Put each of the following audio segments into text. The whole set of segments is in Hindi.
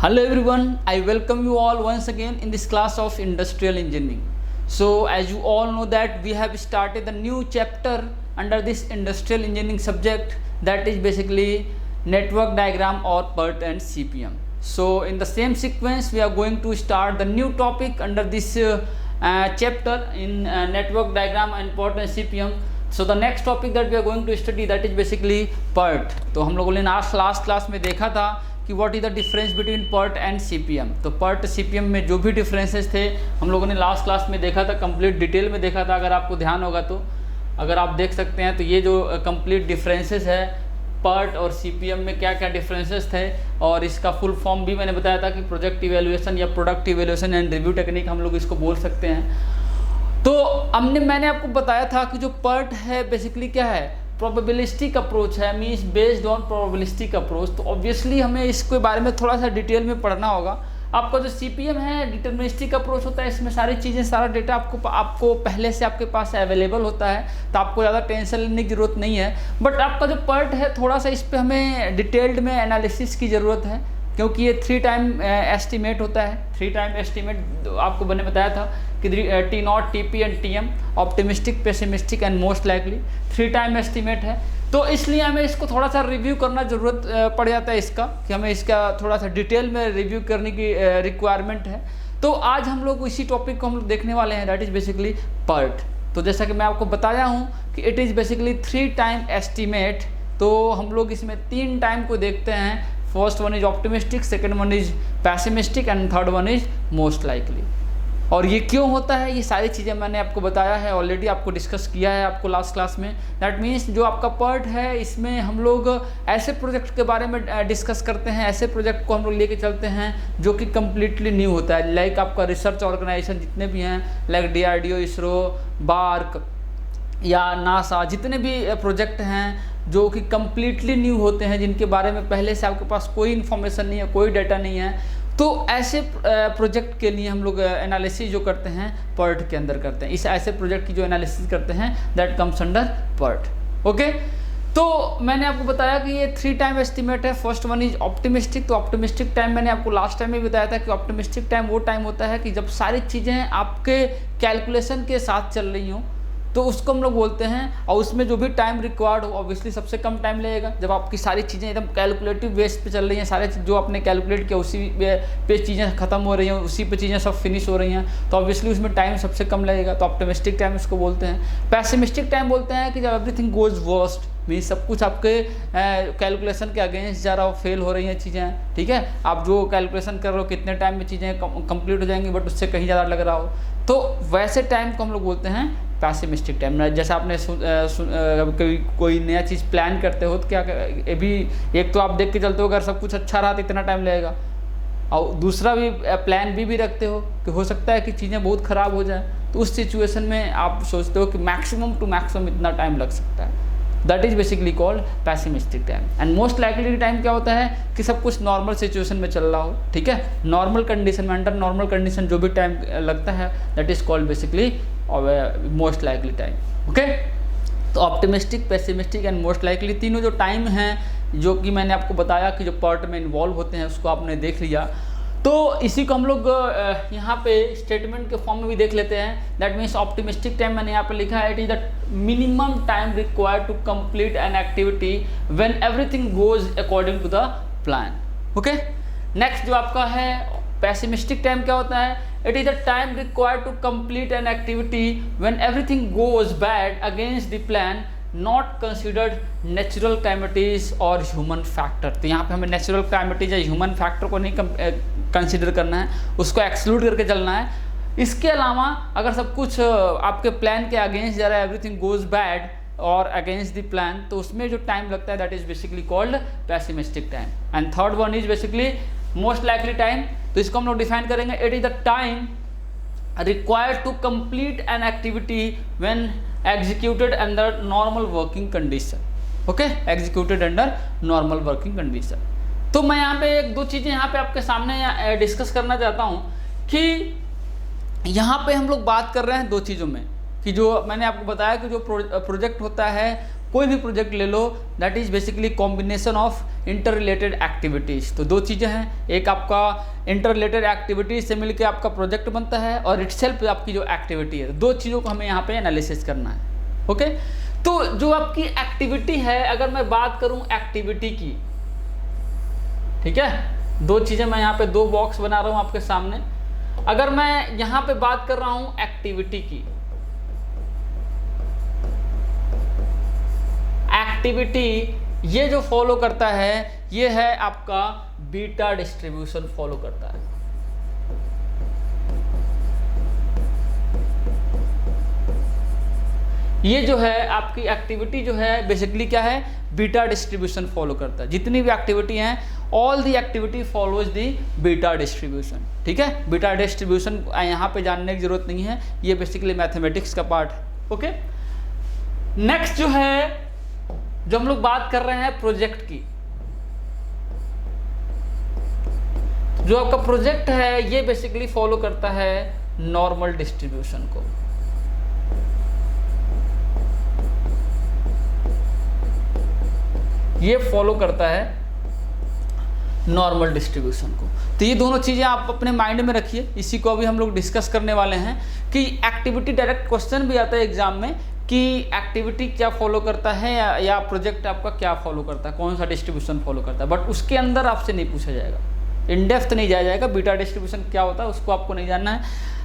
Hello everyone, I welcome you all once again in this class of industrial engineering. So as you all know that we have started a new chapter under this industrial engineering subject, that is basically network diagram or PERT and CPM. So in the same sequence we are going to start the new topic under this chapter in network diagram and PERT and CPM. So the next topic that we are going to study, that is basically PERT. तो हम लोगों ने लास्ट क्लास में देखा था कि what is the difference between PERT and CPM। तो PERT CPM में जो भी डिफरेंसेस थे हम लोगों ने लास्ट क्लास में देखा था, कंप्लीट डिटेल में देखा था। अगर आपको ध्यान होगा तो अगर आप देख सकते हैं तो ये जो कंप्लीट डिफरेंसेस है PERT और CPM में क्या क्या डिफरेंसेस थे, और इसका फुल फॉर्म भी मैंने बताया था कि प्रोजेक्ट इवेल्युएशन या product evaluation and review technique हम लोग इसको बोल सकते हैं। तो मैंने आपको बताया था कि जो PERT है बेसिकली क्या है, प्रोबेबिलिस्टिक अप्रोच है, means based on probabilistic approach. तो ऑब्वियसली हमें इसके बारे में थोड़ा सा डिटेल में पढ़ना होगा। आपका जो CPM है डिटर्मिनिस्टिक अप्रोच होता है, इसमें सारी चीज़ें सारा डेटा आपको पहले से आपके पास अवेलेबल होता है, तो आपको ज़्यादा टेंशन लेने की ज़रूरत नहीं है। बट आपका जो PERT है थोड़ा सा इस पर हमें डिटेल्ड में एनालिसिस की ज़रूरत है, क्योंकि ये 3 टाइम एस्टिमेट होता है। 3 टाइम एस्टिमेट आपको मैंने बताया था कि T0, TP and TM, optimistic, pessimistic and most likely 3 time estimate है। तो इसलिए हमें इसको थोड़ा सा रिव्यू करना ज़रूरत पड़ जाता है इसका, कि हमें इसका थोड़ा सा डिटेल में रिव्यू करने की रिक्वायरमेंट है। तो आज हम लोग इसी टॉपिक को हम लोग देखने वाले हैं, दैट इज़ बेसिकली PERT। तो जैसा कि मैं आपको बताया हूँ कि it is basically 3 time estimate. तो हम लोग इसमें 3 टाइम को देखते हैं। First one is optimistic, second one is pessimistic and third one is most likely. और ये क्यों होता है, ये सारी चीज़ें मैंने आपको बताया है, ऑलरेडी आपको डिस्कस किया है आपको लास्ट क्लास में। दैट मीन्स जो आपका PERT है इसमें हम लोग ऐसे प्रोजेक्ट के बारे में डिस्कस करते हैं, ऐसे प्रोजेक्ट को हम लोग लेके चलते हैं जो कि कम्प्लीटली न्यू होता है। लाइक आपका रिसर्च ऑर्गेनाइजेशन जितने भी हैं, लाइक DRDO, इसरो, बार्क या नासा, जितने भी प्रोजेक्ट हैं जो कि कम्प्लीटली न्यू होते हैं, जिनके बारे में पहले से आपके पास कोई इन्फॉर्मेशन नहीं है, कोई डाटा नहीं है, तो ऐसे प्रोजेक्ट के लिए हम लोग एनालिसिस जो करते हैं PERT के अंदर करते हैं। इस ऐसे प्रोजेक्ट की जो एनालिसिस करते हैं that comes under PERT। Okay, तो मैंने आपको बताया कि ये 3 टाइम एस्टिमेट है। First one is optimistic. तो ऑप्टिमिस्टिक टाइम मैंने आपको लास्ट टाइम में बताया था कि ऑप्टिमिस्टिक टाइम वो टाइम होता है कि जब सारी चीज़ें आपके कैलकुलेशन के साथ चल रही हों, तो उसको हम लोग बोलते हैं। और उसमें जो भी टाइम रिक्वायर्ड हो ऑब्वियसली सबसे कम टाइम लगेगा। जब आपकी सारी चीज़ें एकदम कैलकुलेटिव बेस पे चल रही हैं, सारे जो आपने कैलकुलेट किया उसी पे चीज़ें खत्म हो रही हैं, उसी पे चीज़ें सब फिनिश हो रही हैं, तो ऑब्वियसली उसमें टाइम सबसे कम लगेगा। तो ऑप्टिमिस्टिक टाइम उसको बोलते हैं। पैसिमिस्टिक टाइम बोलते हैं कि जब एवरीथिंग गोज वर्स्ट, मीन्स सब कुछ आपके कैलकुलेशन के अगेंस्ट जा रहा हो, फेल हो रही हैं चीज़ें, ठीक है। आप जो कैलकुलेशन कर रहे हो कितने टाइम में चीज़ें कंप्लीट हो जाएंगी, बट उससे कहीं ज़्यादा लग रहा हो, तो वैसे टाइम को हम लोग बोलते हैं पैसिमिस्टिक टाइम। जैसे आपने कोई नया चीज़ प्लान करते हो तो क्या अभी एक तो आप देख के चलते हो अगर सब कुछ अच्छा रहा तो इतना टाइम लगेगा, और दूसरा भी प्लान भी रखते हो कि हो सकता है कि चीज़ें बहुत ख़राब हो जाए, तो उस सिचुएशन में आप सोचते हो कि मैक्सिमम टू मैक्सिमम इतना टाइम लग सकता है। That is basically called pessimistic time. And most likely time क्या होता है कि सब कुछ नॉर्मल सिचुएशन में चल रहा हो, ठीक है, नॉर्मल कंडीशन में, अंडर नॉर्मल कंडीशन जो भी टाइम लगता है that is called basically most likely time. Okay, तो optimistic, pessimistic and most likely तीनों जो टाइम हैं जो कि मैंने आपको बताया कि जो PERT में इन्वॉल्व होते हैं, उसको आपने देख लिया। तो इसी को हम लोग यहाँ पे स्टेटमेंट के फॉर्म में भी देख लेते हैं। दैट मीन्स ऑप्टिमिस्टिक टाइम मैंने यहाँ पे लिखा है, it is the minimum time required to complete an activity when everything goes according to the plan. Okay, next जो आपका है पैसिमिस्टिक टाइम क्या होता है, it is the time required to complete an activity when everything goes bad against the plan, not considered natural calamities और ह्यूमन फैक्टर। तो यहाँ पे हमें नेचुरल कैलेमिटीज या ह्यूमन फैक्टर को नहीं कंसिडर करना है, उसको एक्सक्लूड करके चलना है। इसके अलावा अगर सब कुछ आपके प्लान के अगेंस्ट जा रहा है, एवरीथिंग गोज बैड और अगेंस्ट द प्लान, तो उसमें जो टाइम लगता है that is basically called pessimistic time. And third one is basically most likely time. तो इसको हम लोग डिफाइन करेंगे, it is the time required to complete an activity when executed under normal working condition. Okay, executed under normal working condition. तो मैं यहाँ पे 1-2 चीज़ें यहाँ पे आपके सामने डिस्कस करना चाहता हूँ कि यहाँ पे हम लोग बात कर रहे हैं 2 चीज़ों में, कि जो मैंने आपको बताया कि जो प्रोजेक्ट होता है कोई भी प्रोजेक्ट ले लो, that is basically combination of interrelated activities. तो दो चीज़ें हैं, एक आपका इंटर रिलेटेड एक्टिविटीज से मिलकर आपका प्रोजेक्ट बनता है और इटसेल्फ आपकी जो एक्टिविटी है, दो चीज़ों को हमें यहाँ पे एनालिसिस करना है। ओके, तो जो आपकी एक्टिविटी है, अगर मैं बात करूँ एक्टिविटी की, ठीक है, दो चीज़ें मैं यहाँ पे दो बॉक्स बना रहा हूँ आपके सामने। अगर मैं यहाँ पे बात कर रहा हूँ एक्टिविटी की, एक्टिविटी ये जो फॉलो करता है ये है आपका बीटा डिस्ट्रीब्यूशन फॉलो करता है। ये जो है आपकी एक्टिविटी जो है बेसिकली क्या है, बीटा डिस्ट्रीब्यूशन फॉलो करता है। जितनी भी एक्टिविटी हैं, all the activity follows the beta distribution. ठीक है, बीटा डिस्ट्रीब्यूशन यहाँ पे जानने की जरूरत नहीं है, ये बेसिकली मैथमेटिक्स का पार्ट है। ओके, नेक्स्ट जो है, जो हम लोग बात कर रहे हैं प्रोजेक्ट की, जो आपका प्रोजेक्ट है ये बेसिकली फॉलो करता है नॉर्मल डिस्ट्रीब्यूशन को। ये फॉलो करता है नॉर्मल डिस्ट्रीब्यूशन को। तो ये दोनों चीजें आप अपने माइंड में रखिए, इसी को अभी हम लोग डिस्कस करने वाले हैं कि एक्टिविटी डायरेक्ट क्वेश्चन भी आता है एग्जाम में कि एक्टिविटी क्या फॉलो करता है या प्रोजेक्ट आपका क्या फॉलो करता है, कौन सा डिस्ट्रीब्यूशन फॉलो करता है, बट उसके अंदर आपसे नहीं पूछा जाएगा, इन डेप्थ नहीं जाया जाएगा। बीटा डिस्ट्रीब्यूशन क्या होता है उसको आपको नहीं जानना है,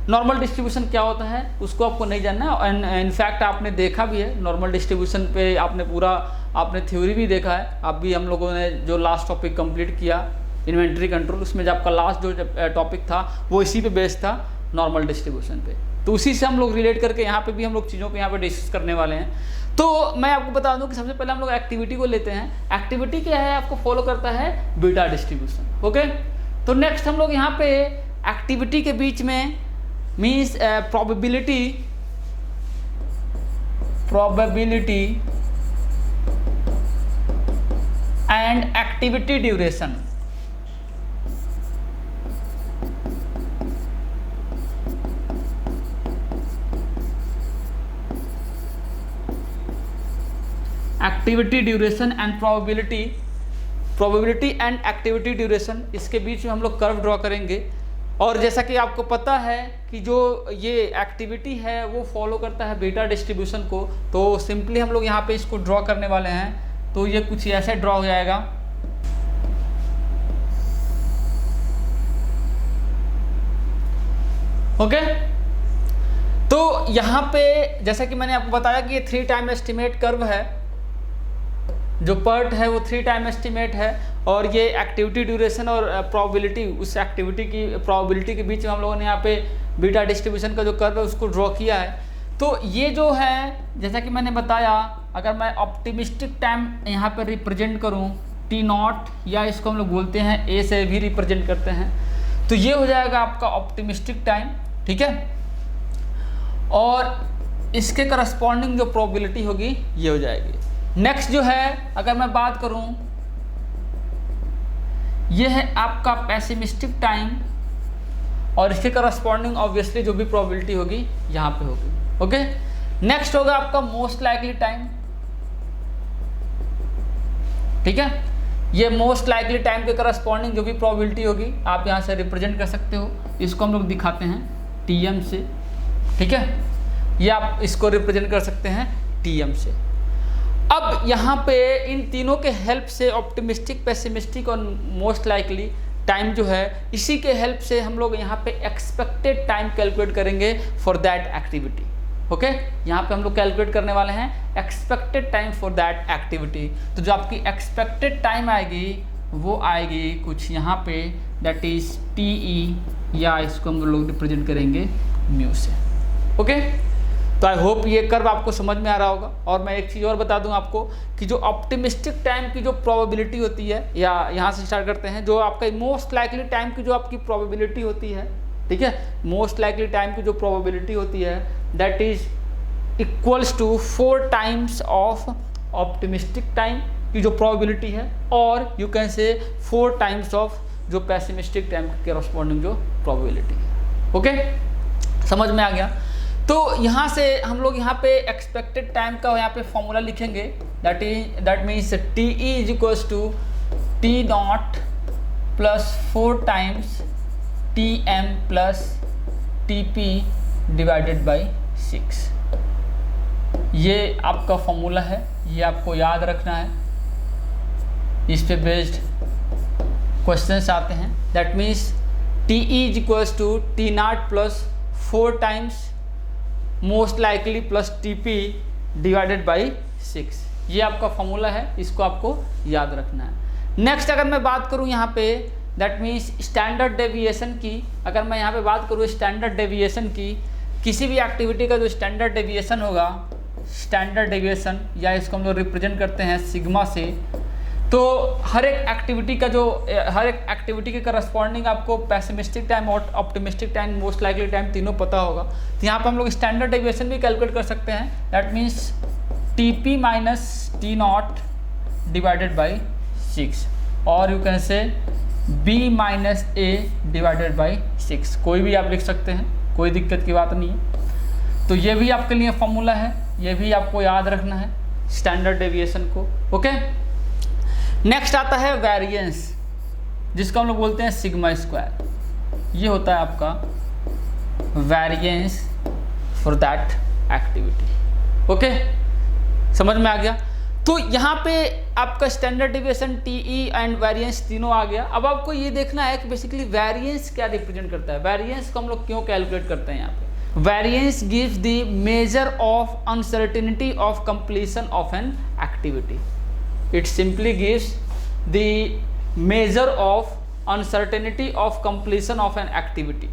नॉर्मल डिस्ट्रीब्यूशन क्या होता है उसको आपको नहीं जानना है। इनफैक्ट आपने देखा भी है नॉर्मल डिस्ट्रीब्यूशन पे, आपने थ्योरी भी देखा है। आप भी, हम लोगों ने जो लास्ट टॉपिक कंप्लीट किया इन्वेंटरी कंट्रोल, उसमें जो आपका लास्ट जो टॉपिक था वो इसी पे बेस्ड था, नॉर्मल डिस्ट्रीब्यूशन पे। तो उसी से हम लोग रिलेट करके यहाँ पे भी हम लोग चीज़ों को यहाँ पे डिस्कस करने वाले हैं। तो मैं आपको बता दूं कि सबसे पहले हम लोग एक्टिविटी को लेते हैं। एक्टिविटी क्या है, आपको फॉलो करता है बीटा डिस्ट्रीब्यूशन। ओके, तो नेक्स्ट हम लोग यहाँ पे एक्टिविटी के बीच में means probability and activity duration, activity duration and probability and activity duration, इसके बीच में हम लोग कर्व ड्रॉ करेंगे। और जैसा कि आपको पता है कि जो ये एक्टिविटी है वो फॉलो करता है बीटा डिस्ट्रीब्यूशन को, तो सिंपली हम लोग यहाँ पे इसको ड्रॉ करने वाले हैं। तो ये कुछ ऐसे ड्रॉ हो जाएगा। ओके, तो यहाँ पे जैसा कि मैंने आपको बताया कि ये 3 टाइम एस्टिमेट कर्व है, जो पर्ट है वो 3 टाइम एस्टिमेट है, और ये एक्टिविटी ड्यूरेशन और प्रोबेबिलिटी, उस एक्टिविटी की प्रोबेबिलिटी के बीच में हम लोगों ने यहाँ पे बीटा डिस्ट्रीब्यूशन का जो कर्व है उसको ड्रॉ किया है। तो ये जो है जैसा कि मैंने बताया, अगर मैं ऑप्टिमिस्टिक टाइम यहाँ पे रिप्रेजेंट करूँ T0, या इसको हम लोग बोलते हैं ए से भी रिप्रेजेंट करते हैं, तो ये हो जाएगा आपका ऑप्टिमिस्टिक टाइम। ठीक है, और इसके करस्पॉन्डिंग जो प्रोबेबिलिटी होगी ये हो जाएगी। नेक्स्ट जो है, अगर मैं बात करूं, ये है आपका पेसिमिस्टिक टाइम, और इसके करस्पॉन्डिंग ऑब्वियसली जो भी प्रोबेबिलिटी होगी यहाँ पे होगी। ओके, नेक्स्ट होगा आपका मोस्ट लाइकली टाइम। ठीक है, ये मोस्ट लाइकली टाइम के करस्पॉन्डिंग जो भी प्रोबेबिलिटी होगी आप यहाँ से रिप्रेजेंट कर सकते हो। इसको हम लोग दिखाते हैं TM से। ठीक है, ये आप इसको रिप्रेजेंट कर सकते हैं TM से। अब यहाँ पे इन तीनों के हेल्प से ऑप्टिमिस्टिक, पेसिमिस्टिक और मोस्ट लाइकली टाइम जो है, इसी के हेल्प से हम लोग यहाँ पे एक्सपेक्टेड टाइम कैलकुलेट करेंगे फॉर दैट एक्टिविटी। ओके, यहाँ पे हम लोग कैलकुलेट करने वाले हैं expected time for that activity. तो जो आपकी एक्सपेक्टेड टाइम आएगी वो आएगी कुछ यहाँ पे, दैट इज TE, या इसको हम लोग रिप्रेजेंट करेंगे म्यू से। ओके, तो आई होप ये कर्व आपको समझ में आ रहा होगा। और मैं एक चीज़ और बता दूं आपको कि जो ऑप्टिमिस्टिक टाइम की जो प्रोबेबिलिटी होती है, या यहाँ से स्टार्ट करते हैं, जो आपका मोस्ट लाइकली टाइम की जो आपकी प्रोबेबिलिटी होती है, ठीक है, मोस्ट लाइकली टाइम की जो प्रोबेबिलिटी होती है that is equals to 4 times of optimistic time की जो प्रोबेबिलिटी है, और you can say 4 times of जो पेसिमिस्टिक टाइम के करस्पॉन्डिंग जो प्रोबेबिलिटी है। ओके, समझ में आ गया। तो यहाँ से हम लोग यहाँ पे एक्सपेक्टेड टाइम का यहाँ पे फॉर्मूला लिखेंगे, that means T E is equals to T naught plus 4 times T M plus T P divided by 6। ये आपका फॉर्मूला है, ये आपको याद रखना है, इस पे बेस्ड क्वेश्चंस आते हैं। That means T E is equals to T naught plus 4 times most likely plus T P divided by 6। ये आपका फॉर्मूला है, इसको आपको याद रखना है। नेक्स्ट अगर मैं बात करूँ यहाँ पे, दैट मीन्स स्टैंडर्ड डेविएशन की, अगर मैं यहाँ पे बात करूँ स्टैंडर्ड डेविएशन की, किसी भी एक्टिविटी का जो स्टैंडर्ड डेविएशन होगा, स्टैंडर्ड डेविएशन या इसको हम लोग रिप्रेजेंट करते हैं सिग्मा से, तो हर एक एक्टिविटी के करस्पॉन्डिंग आपको पेसिमिस्टिक टाइम और optimistic time, most likely time तीनों पता होगा। तो यहाँ पर हम लोग स्टैंडर्ड डेविएशन भी कैलकुलेट कर सकते हैं, that means T P minus T naught divided by 6, और you can say B minus A divided by 6। कोई भी आप लिख सकते हैं, कोई दिक्कत की बात नहीं है। तो ये भी आपके लिए फॉर्मूला है, ये भी आपको याद रखना है स्टैंडर्ड डेविएशन को। ओके, नेक्स्ट आता है वेरिएंस, जिसको हम लोग बोलते हैं सिग्मा स्क्वायर। ये होता है आपका variance for that activity. Okay, समझ में आ गया। तो यहाँ पे आपका standard deviation T E and variance तीनों आ गया। अब आपको ये देखना है कि बेसिकली वेरिएंस क्या रिप्रेजेंट करता है, वेरिएंस को हम लोग क्यों कैलकुलेट करते हैं यहाँ पे। Variance gives the measure of uncertainty of completion of an activity. It simply gives the measure of uncertainty of completion of an activity।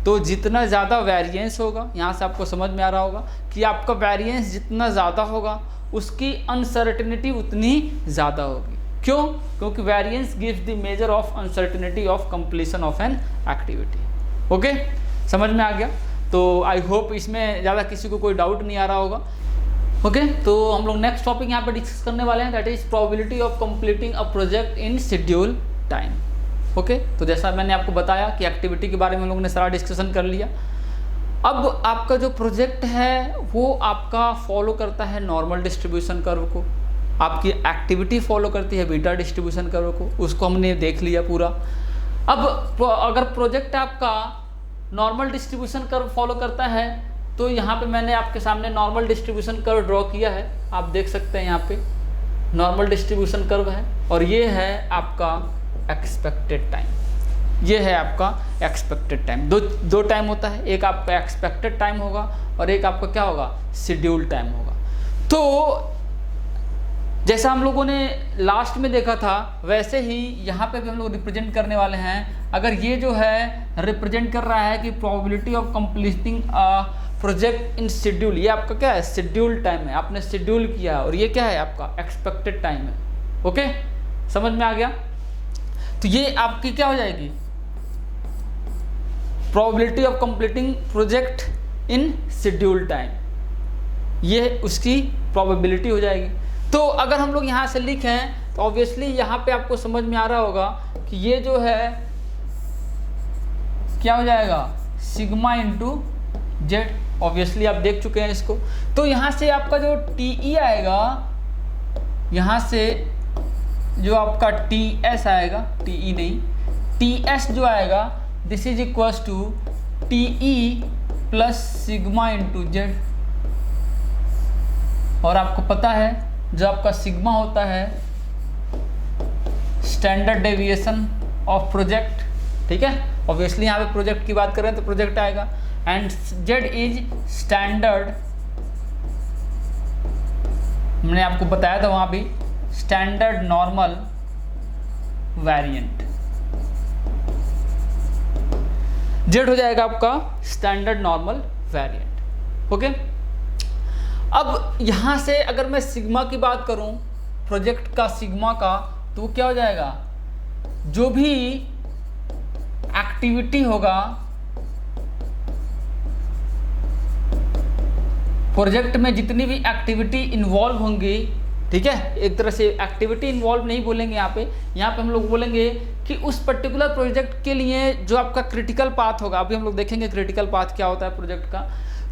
तो जितना ज़्यादा वेरिएंस होगा, यहाँ से आपको समझ में आ रहा होगा कि आपका वेरिएंस जितना ज़्यादा होगा उसकी अनसर्टेनिटी उतनी ज़्यादा होगी। क्यों? क्योंकि variance gives the measure of uncertainty of completion of an activity. Okay, समझ में आ गया। तो आई होप इसमें ज़्यादा किसी को कोई डाउट नहीं आ रहा होगा। ओके, तो हम लोग नेक्स्ट टॉपिक यहाँ पे डिस्कस करने वाले हैं, that is probability of completing a project in schedule time. Okay, तो जैसा मैंने आपको बताया कि एक्टिविटी के बारे में हम लोगों ने सारा डिस्कशन कर लिया। अब आपका जो प्रोजेक्ट है वो आपका फॉलो करता है नॉर्मल डिस्ट्रीब्यूशन कर्व को, आपकी एक्टिविटी फॉलो करती है बीटा डिस्ट्रीब्यूशन कर्व को, उसको हमने देख लिया पूरा। अब अगर प्रोजेक्ट आपका नॉर्मल डिस्ट्रीब्यूशन कर्व फॉलो करता है, तो यहाँ पे मैंने आपके सामने नॉर्मल डिस्ट्रीब्यूशन कर्व ड्रॉ किया है, आप देख सकते हैं यहाँ पे नॉर्मल डिस्ट्रीब्यूशन कर्व है, और ये है आपका एक्सपेक्टेड टाइम। ये है आपका एक्सपेक्टेड टाइम। दो टाइम होता है, एक आपका एक्सपेक्टेड टाइम होगा और एक आपका क्या होगा, शेड्यूल टाइम होगा। तो जैसा हम लोगों ने लास्ट में देखा था, वैसे ही यहाँ पे भी हम लोग रिप्रेजेंट करने वाले हैं। अगर ये जो है रिप्रेजेंट कर रहा है कि probability of completing project in schedule, ये आपका क्या है, शेड्यूल टाइम है, आपने शेड्यूल किया है, और ये क्या है आपका एक्सपेक्टेड टाइम है। ओके, समझ में आ गया। तो ये आपकी क्या हो जाएगी, probability of completing project in schedule time, ये उसकी प्रोबेबिलिटी हो जाएगी। तो अगर हम लोग यहाँ से लिखें तो ऑब्वियसली यहाँ पे आपको समझ में आ रहा होगा कि ये जो है क्या हो जाएगा, सिग्मा इंटू जेड। ऑब्वियसली आप देख चुके हैं इसको। तो यहाँ से आपका जो टी ई आएगा, यहाँ से जो आपका टी एस आएगा, टी ई नहीं, टी एस जो आएगा, this is equals to T E plus sigma into Z. और आपको पता है जो आपका सिग्मा होता है स्टैंडर्ड डेविएशन ऑफ प्रोजेक्ट, ठीक है। ऑब्वियसली यहाँ पे प्रोजेक्ट की बात करें तो प्रोजेक्ट आएगा, एंड जेड इज स्टैंडर्ड, मैंने आपको बताया था वहाँ भी, स्टैंडर्ड नॉर्मल वेरिएंट। जेड हो जाएगा आपका स्टैंडर्ड नॉर्मल वेरिएंट। ओके, अब यहाँ से अगर मैं सिग्मा की बात करूँ, प्रोजेक्ट का सिग्मा का, तो क्या हो जाएगा, जो भी एक्टिविटी होगा प्रोजेक्ट में, जितनी भी एक्टिविटी इन्वॉल्व होंगी, ठीक है, एक तरह से एक्टिविटी इन्वॉल्व नहीं बोलेंगे यहाँ पे हम लोग बोलेंगे कि उस पर्टिकुलर प्रोजेक्ट के लिए जो आपका क्रिटिकल पाथ होगा, अभी हम लोग देखेंगे क्रिटिकल पाथ क्या होता है प्रोजेक्ट का।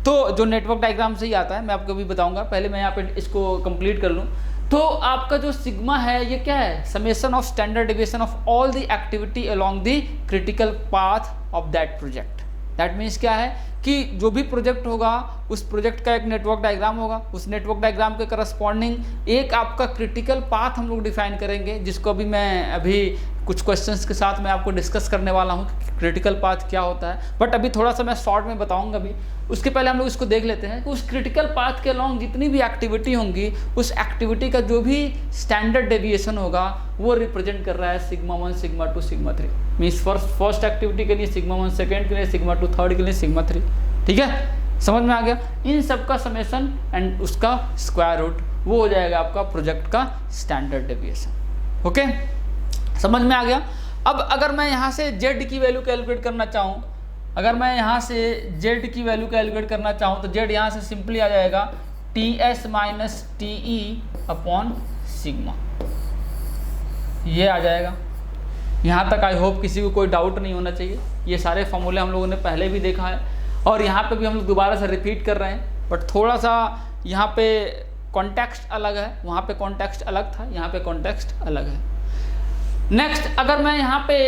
तो जो नेटवर्क डायग्राम से ही आता है, मैं आपको भी बताऊंगा, पहले मैं यहाँ पे इसको कंप्लीट कर लूँ। तो आपका जो सिग्मा है ये क्या है, summation of standard deviation of all the activity along the critical path of that project. That means क्या है कि जो भी प्रोजेक्ट होगा उस प्रोजेक्ट का एक नेटवर्क डायग्राम होगा, उस नेटवर्क डायग्राम के करस्पॉन्डिंग एक आपका क्रिटिकल पाथ हम लोग डिफाइन करेंगे, जिसको अभी कुछ क्वेश्चंस के साथ मैं आपको डिस्कस करने वाला हूँ कि क्रिटिकल पाथ क्या होता है, बट अभी थोड़ा सा मैं शॉर्ट में बताऊँगा अभी। उसके पहले हम लोग इसको देख लेते हैं कि उस क्रिटिकल पाथ के अलॉन्ग जितनी भी एक्टिविटी होंगी, उस एक्टिविटी का जो भी स्टैंडर्ड डेविएशन होगा वो रिप्रेजेंट कर रहा है sigma 1, sigma 2, sigma 3। Means first activity के लिए सिग्मा 1, सेकेंड के लिए सिग्मा 2, थर्ड के लिए सिग्मा 3। ठीक है, समझ में आ गया? इन सब का समेशन एंड उसका स्क्वायर रूट, वो हो जाएगा आपका प्रोजेक्ट का स्टैंडर्ड डेविएशन। ओके, समझ में आ गया? अब अगर मैं यहाँ से z की वैल्यू कैलकुलेट करना चाहूँ, अगर मैं यहाँ से z की वैल्यू कैलकुलेट करना चाहूँ तो z यहाँ से सिंपली आ जाएगा ts minus TE upon sigma, ये आ जाएगा। यहाँ तक आई होप किसी को कोई डाउट नहीं होना चाहिए। ये सारे फॉर्मूले हम लोगों ने पहले भी देखा है और यहाँ पे भी हम लोग दोबारा से रिपीट कर रहे हैं, बट थोड़ा सा यहाँ पे कॉन्टेक्स्ट अलग है, वहाँ पे कॉन्टेक्स्ट अलग था, यहाँ पे कॉन्टेक्स्ट अलग है। नेक्स्ट, अगर मैं यहाँ पे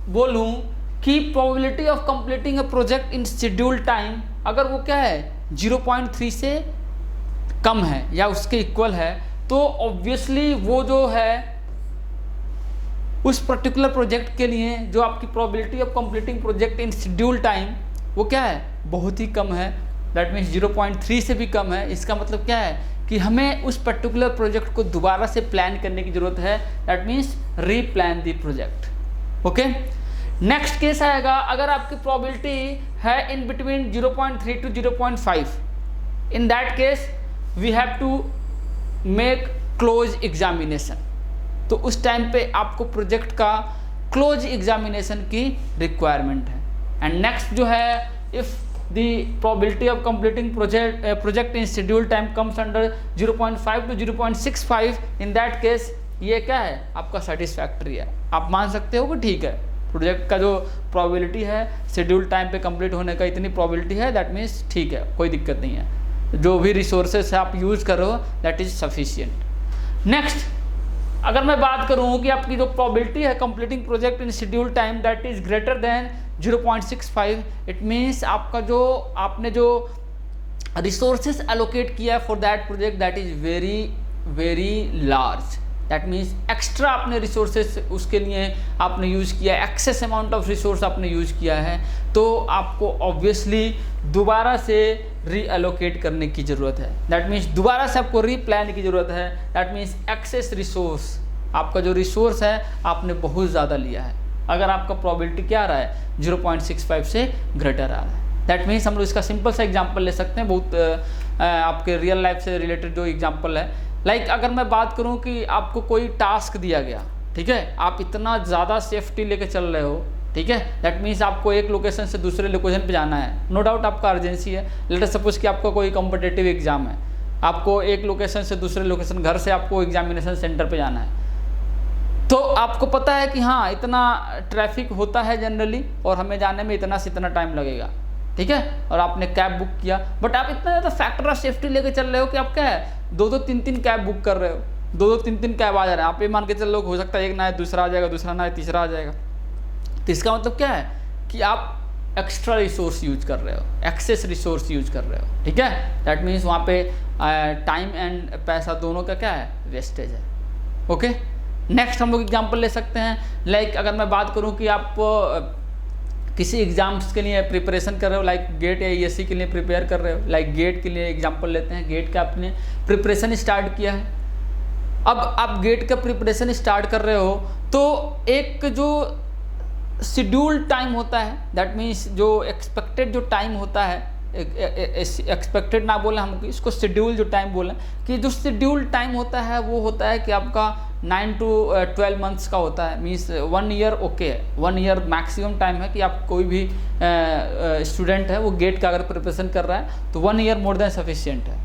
बोलूँ कि probability of completing a project in schedule time, अगर वो क्या है 0.3 से कम है या उसके इक्वल है, तो ऑब्वियसली वो जो है उस पर्टिकुलर प्रोजेक्ट के लिए जो आपकी probability of completing project in schedule time वो क्या है, बहुत ही कम है। दैट मीन्स 0.3 से भी कम है। इसका मतलब क्या है कि हमें उस पर्टिकुलर प्रोजेक्ट को दोबारा से प्लान करने की जरूरत है। That means replan the project. Okay, next case आएगा, अगर आपकी प्रोबेबिलिटी है in between 0.3 to 0.5, in that case we have to make close examination. तो उस टाइम पे आपको प्रोजेक्ट का क्लोज एग्जामिनेशन की रिक्वायरमेंट है। एंड नेक्स्ट जो है, if the probability of completing project in schedule time comes under 0.5 to 0.65, in that case ये क्या है, आपका सेटिस्फैक्ट्री है। आप मान सकते हो कि ठीक है, प्रोजेक्ट का जो प्रोबेबिलिटी है शेड्यूल टाइम पे कंप्लीट होने का इतनी प्रोबेबिलिटी है, दैट मीन्स ठीक है, कोई दिक्कत नहीं है। जो भी रिसोर्सेस है आप यूज़ कर रहे हो, दैट इज़ सफिशिएंट। नेक्स्ट, अगर मैं बात करूँ कि आपकी जो प्रोबेबिलिटी है completing project in schedule time that is greater than 0.65, it means आपका जो आपने जो रिसोर्सेस एलोकेट किया for that project that is very very large. That means extra आपने रिसोर्सेस उसके लिए आपने यूज़ किया, एक्सेस अमाउंट ऑफ रिसोर्स आपने यूज़ किया है, तो आपको ऑब्वियसली दोबारा से रीअलोकेट करने की ज़रूरत है। दैट मीन्स दोबारा से आपको रीप्लान की ज़रूरत है। दैट मीन्स एक्सेस रिसोर्स, आपका जो रिसोर्स है आपने बहुत ज़्यादा लिया है। अगर आपका प्रोबेबिलिटी क्या आ रहा है, 0.65 से ग्रेटर आ रहा है। दैट मीन्स हम लोग इसका सिंपल सा एग्जाम्पल ले सकते हैं, बहुत आपके रियल लाइफ से रिलेटेड जो एग्जाम्पल है। लाइक अगर मैं बात करूं कि आपको कोई टास्क दिया गया, ठीक है, आप इतना ज़्यादा सेफ्टी लेके चल रहे हो, ठीक है, दैट मीन्स आपको एक लोकेशन से दूसरे लोकेशन पे जाना है। नो डाउट आपका अर्जेंसी है। लेट अस सपोज कि आपका कोई कॉम्पिटिटिव एग्जाम है, आपको एक लोकेशन से दूसरे लोकेशन, घर से आपको एग्जामिनेशन सेंटर पे जाना है, तो आपको पता है कि हाँ इतना ट्रैफिक होता है जनरली और हमें जाने में इतना से इतना टाइम लगेगा, ठीक है, और आपने कैब बुक किया, बट आप इतना ज़्यादा फैक्टर ऑफ सेफ्टी लेके चल रहे हो कि आप क्या है 2-2, 3-3 कैब बुक कर रहे हो, 2-2, 3-3 कैब आ जा रहे हैं। आप ये मान के चल रहे हो, सकता है एक ना है दूसरा आ जाएगा, दूसरा ना है तीसरा आ जाएगा। तो इसका मतलब क्या है कि आप एक्स्ट्रा रिसोर्स यूज कर रहे हो, एक्सेस रिसोर्स यूज कर रहे हो, ठीक है। दैट मीन्स वहाँ पे टाइम एंड पैसा दोनों का क्या है, वेस्टेज है। ओके, नेक्स्ट हम लोग एग्जांपल ले सकते हैं। लाइक अगर मैं बात करूँ कि आप किसी एग्जाम्स के लिए प्रिपरेशन कर रहे हो, लाइक गेट या ईएससी के लिए प्रिपेयर कर रहे हो, लाइक गेट के लिए एग्जांपल लेते हैं। गेट का आपने प्रिपरेशन स्टार्ट किया है, अब आप गेट का प्रिपरेशन स्टार्ट कर रहे हो, तो एक जो शेड्यूल टाइम होता है, दैट मीन्स जो एक्सपेक्टेड जो टाइम होता है, एक्सपेक्टेड ना बोलें हम इसको, शेड्यूल जो टाइम बोलें, कि जो शेड्यूल टाइम होता है वो होता है कि आपका 9 to 12 मंथ्स का होता है। मीन्स 1 ईयर ओके है, 1 ईयर मैक्सिमम टाइम है कि आप कोई भी स्टूडेंट है वो गेट का अगर प्रिपरेशन कर रहा है तो 1 ईयर मोर देन सफिशिएंट है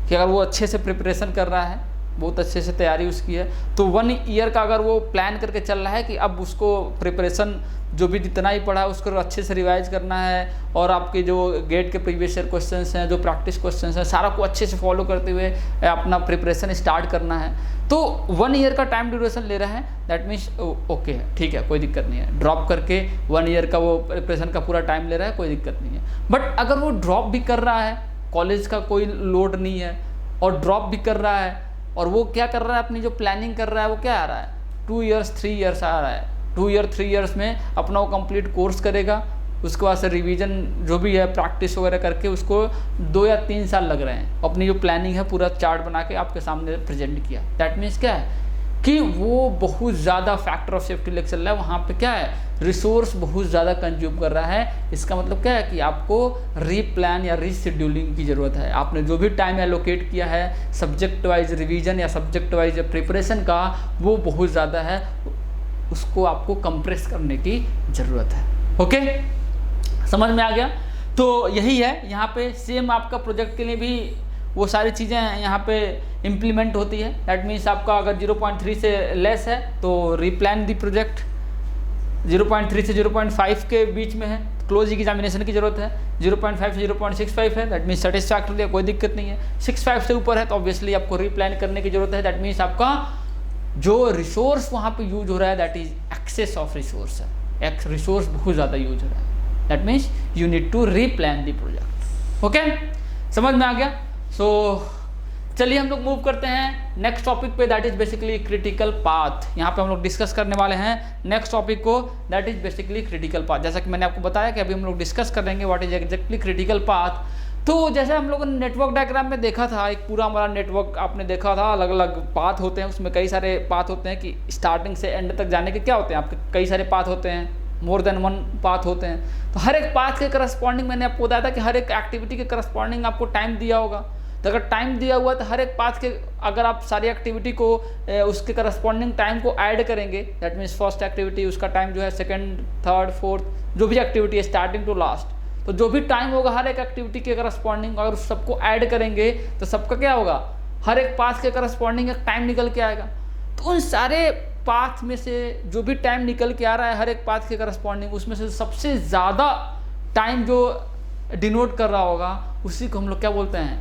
कि अगर वो अच्छे से प्रिपरेशन कर रहा है बहुत अच्छे से तैयारी उसकी है। तो 1 ईयर का अगर वो प्लान करके चल रहा है कि अब उसको प्रिपरेशन जो भी जितना ही पढ़ा है उसको अच्छे से रिवाइज करना है, और आपके जो गेट के प्रीवियस ईयर क्वेश्चंस हैं, जो प्रैक्टिस क्वेश्चंस हैं, सारा को अच्छे से फॉलो करते हुए अपना प्रिपरेशन स्टार्ट करना है। तो 1 ईयर का टाइम ड्यूरेशन ले रहा है, दैट मीन्स ओके है, ठीक है, कोई दिक्कत नहीं है। ड्रॉप करके 1 ईयर का वो प्रिपरेशन का पूरा टाइम ले रहा है, कोई दिक्कत नहीं है। बट अगर वो ड्रॉप भी कर रहा है, कॉलेज का कोई लोड नहीं है और ड्रॉप भी कर रहा है, और वो क्या कर रहा है, अपनी जो प्लानिंग कर रहा है वो क्या आ रहा है, 2 ईयर्स 3 ईयर्स आ रहा है। 2 ईयर 3 ईयर्स में अपना वो कंप्लीट कोर्स करेगा, उसके बाद से रिवीजन जो भी है प्रैक्टिस वगैरह करके उसको 2 या 3 साल लग रहे हैं। अपनी जो प्लानिंग है पूरा चार्ट बना के आपके सामने प्रेजेंट किया। दैट मीन्स क्या है कि वो बहुत ज़्यादा फैक्टर ऑफ सेफ्टी लेके चल रहा है, वहाँ पे क्या है, रिसोर्स बहुत ज़्यादा कंज्यूम कर रहा है। इसका मतलब क्या है कि आपको रीप्लान या रीशेड्यूलिंग की ज़रूरत है। आपने जो भी टाइम एलोकेट किया है सब्जेक्ट वाइज रिवीजन या सब्जेक्ट वाइज प्रिपरेशन का, वो बहुत ज़्यादा है, उसको आपको कंप्रेस करने की ज़रूरत है। ओके, समझ में आ गया? तो यही है, यहाँ पे सेम आपका प्रोजेक्ट के लिए भी वो सारी चीज़ें यहाँ पे इम्प्लीमेंट होती है। दैट मीन्स आपका अगर 0.3 से लेस है तो रीप्लान दी प्रोजेक्ट, 0.3 से 0.5 के बीच में है तो क्लोज एग्जामिनेशन की जरूरत है, 0.5 से 0.65 है दैट मीन्स सेटिस्फैक्टरी है, कोई दिक्कत नहीं है। 65 से ऊपर है तो ऑब्वियसली आपको रीप्लान करने की जरूरत है। दैट मीन्स आपका जो रिसोर्स वहाँ पे यूज हो रहा है that is excess of resource है, रिसोर्स बहुत ज़्यादा यूज हो रहा है। That means you need to replan the project. Okay, समझ में आ गया? सो चलिए हम लोग मूव करते हैं नेक्स्ट टॉपिक पे, that is basically critical path. यहाँ पे हम लोग डिस्कस करने वाले हैं नेक्स्ट टॉपिक को, that is basically critical path. जैसा कि मैंने आपको बताया कि अभी हम लोग डिस्कस करेंगे what is exactly critical path. तो जैसे हम लोगों ने नेटवर्क डायग्राम में देखा था, एक पूरा हमारा नेटवर्क आपने देखा था, अलग अलग पाथ होते हैं, उसमें कई सारे पाथ होते हैं कि स्टार्टिंग से एंड तक जाने के क्या होते हैं आपके कई सारे पाथ होते हैं, मोर देन 1 पाथ होते हैं। तो हर एक पाथ के करस्पॉन्डिंग मैंने आपको बताया था कि हर एक एक्टिविटी के करस्पॉन्डिंग आपको टाइम दिया होगा। तो अगर टाइम दिया हुआ तो हर एक पाथ के अगर आप सारी एक्टिविटी को उसके करस्पॉन्डिंग टाइम को ऐड करेंगे, दैट मीन्स फर्स्ट एक्टिविटी उसका टाइम जो है, सेकंड, थर्ड, फोर्थ, जो भी एक्टिविटी है स्टार्टिंग टू लास्ट, तो जो भी टाइम होगा हर एक एक्टिविटी के करस्पॉन्डिंग अगर सबको ऐड करेंगे तो सबका क्या होगा, हर एक पाथ के करस्पॉन्डिंग एक टाइम निकल के आएगा। तो उन सारे पाथ में से जो भी टाइम निकल के आ रहा है हर एक पाथ के करस्पॉन्डिंग, उसमें से सबसे ज़्यादा टाइम जो डिनोट कर रहा होगा उसी को हम लोग क्या बोलते हैं,